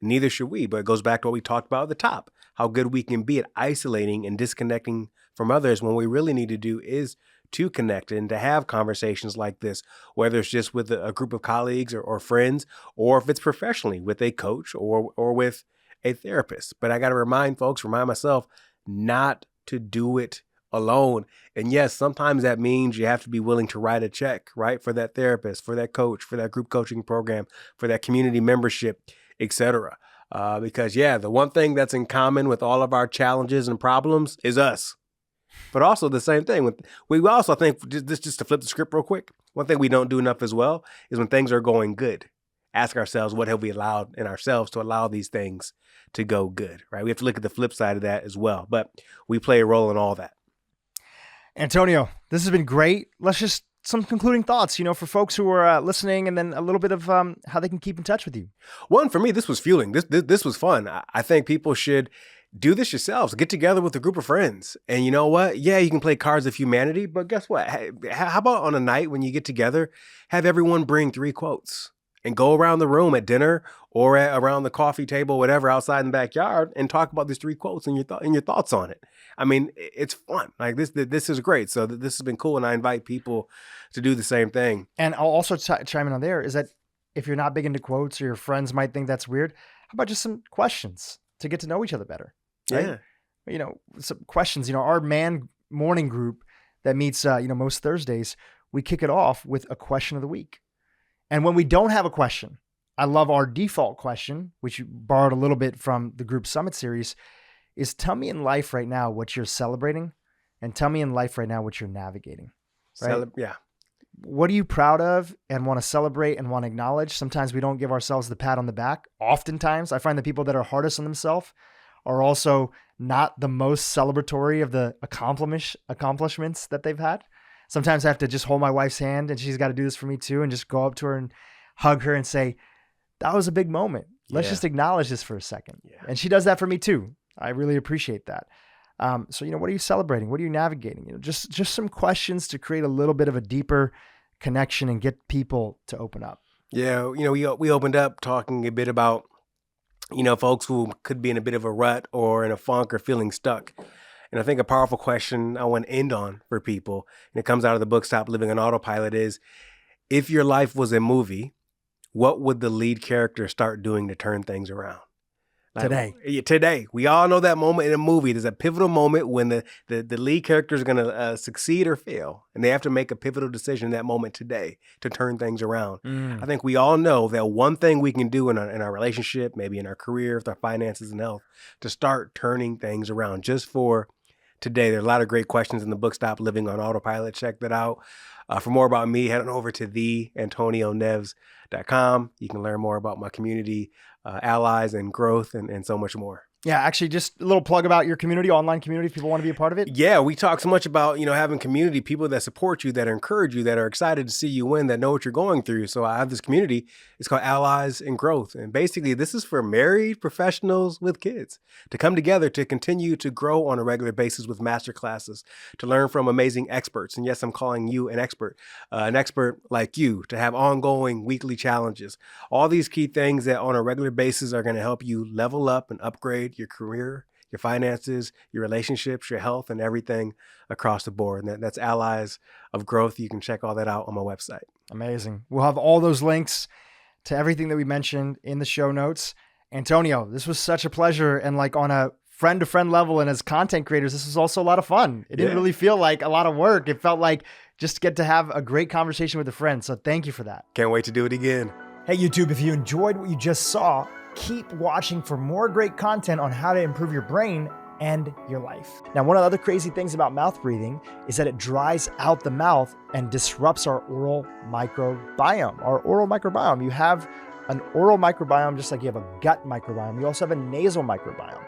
Neither should we, but it goes back to what we talked about at the top, how good we can be at isolating and disconnecting from others when we really need to do is to connect and to have conversations like this, whether it's just with a group of colleagues or friends, or if it's professionally with a coach or with a therapist. But I got to remind myself not to do it alone. And yes, sometimes that means you have to be willing to write a check, right? For that therapist, for that coach, for that group coaching program, for that community membership, etc. Because the one thing that's in common with all of our challenges and problems is us. But also the same thing we also think, just to flip the script real quick, one thing we don't do enough as well is when things are going good, ask ourselves, what have we allowed in ourselves to allow these things to go good, right? We have to look at the flip side of that as well, but we play a role in all that. Antonio, this has been great. Let's just some concluding thoughts, for folks who are listening, and then a little bit of how they can keep in touch with you. One, for me, this was fueling. This was fun. I think people should do this yourselves. Get together with a group of friends. And you know what? Yeah, you can play Cards of Humanity, but guess what? Hey, how about on a night when you get together, have everyone bring 3 quotes and go around the room at dinner or around the coffee table, whatever, outside in the backyard, and talk about these 3 quotes and your thoughts on it. I mean, it's fun. Like this is great. So this has been cool. And I invite people to do the same thing. And I'll also chime in on there is that if you're not big into quotes or your friends might think that's weird, how about just some questions to get to know each other better? Right? Yeah. Some questions, our morning group that meets, most Thursdays, we kick it off with a question of the week. And when we don't have a question, I love our default question, which you borrowed a little bit from the Group Summit series, is tell me in life right now what you're celebrating, and tell me in life right now what you're navigating. Right? What are you proud of and want to celebrate and want to acknowledge? Sometimes we don't give ourselves the pat on the back. Oftentimes, I find the people that are hardest on themselves are also not the most celebratory of the accomplishments that they've had. Sometimes I have to just hold my wife's hand, and she's got to do this for me too, and just go up to her and hug her and say, that was a big moment. Let's just acknowledge this for a second. Yeah. And she does that for me too. I really appreciate that. So, what are you celebrating? What are you navigating? Just some questions to create a little bit of a deeper connection and get people to open up. Yeah. We opened up talking a bit about, folks who could be in a bit of a rut or in a funk or feeling stuck. And I think a powerful question I want to end on for people, and it comes out of the book, Stop Living on Autopilot, is if your life was a movie, what would the lead character start doing to turn things around? Today. We all know that moment in a movie. There's a pivotal moment when the lead character is going to succeed or fail. And they have to make a pivotal decision in that moment today to turn things around. I think we all know that one thing we can do in our relationship, maybe in our career, with our finances and health, to start turning things around just for today. There are a lot of great questions in the book, Stop Living on Autopilot. Check that out. For more about me, head on over to theantonioneves.com. You can learn more about my community, allies and growth and so much more. Yeah, actually, just a little plug about your community, online community, if people want to be a part of it. Yeah, we talk so much about, having community, people that support you, that encourage you, that are excited to see you win, that know what you're going through. So I have this community. It's called Allies and Growth. And basically, this is for married professionals with kids to come together to continue to grow on a regular basis with masterclasses, to learn from amazing experts. And yes, I'm calling you an expert like you, to have ongoing weekly challenges. All these key things that on a regular basis are going to help you level up and upgrade your career your finances, your relationships, your health, and everything across the board. And that's Allies of Growth. You can check all that out on my website. Amazing. We'll have all those links to everything that we mentioned in the show notes. Antonio, this was such a pleasure. And like on a friend-to-friend level and as content creators, this was also a lot of fun. It didn't really feel like a lot of work. It felt like just get to have a great conversation with a friend. So thank you for that. Can't wait to do it again. Hey, YouTube, if you enjoyed what you just saw, keep watching for more great content on how to improve your brain and your life. Now, one of the other crazy things about mouth breathing is that it dries out the mouth and disrupts our oral microbiome. Our oral microbiome, you have an oral microbiome just like you have a gut microbiome. You also have a nasal microbiome.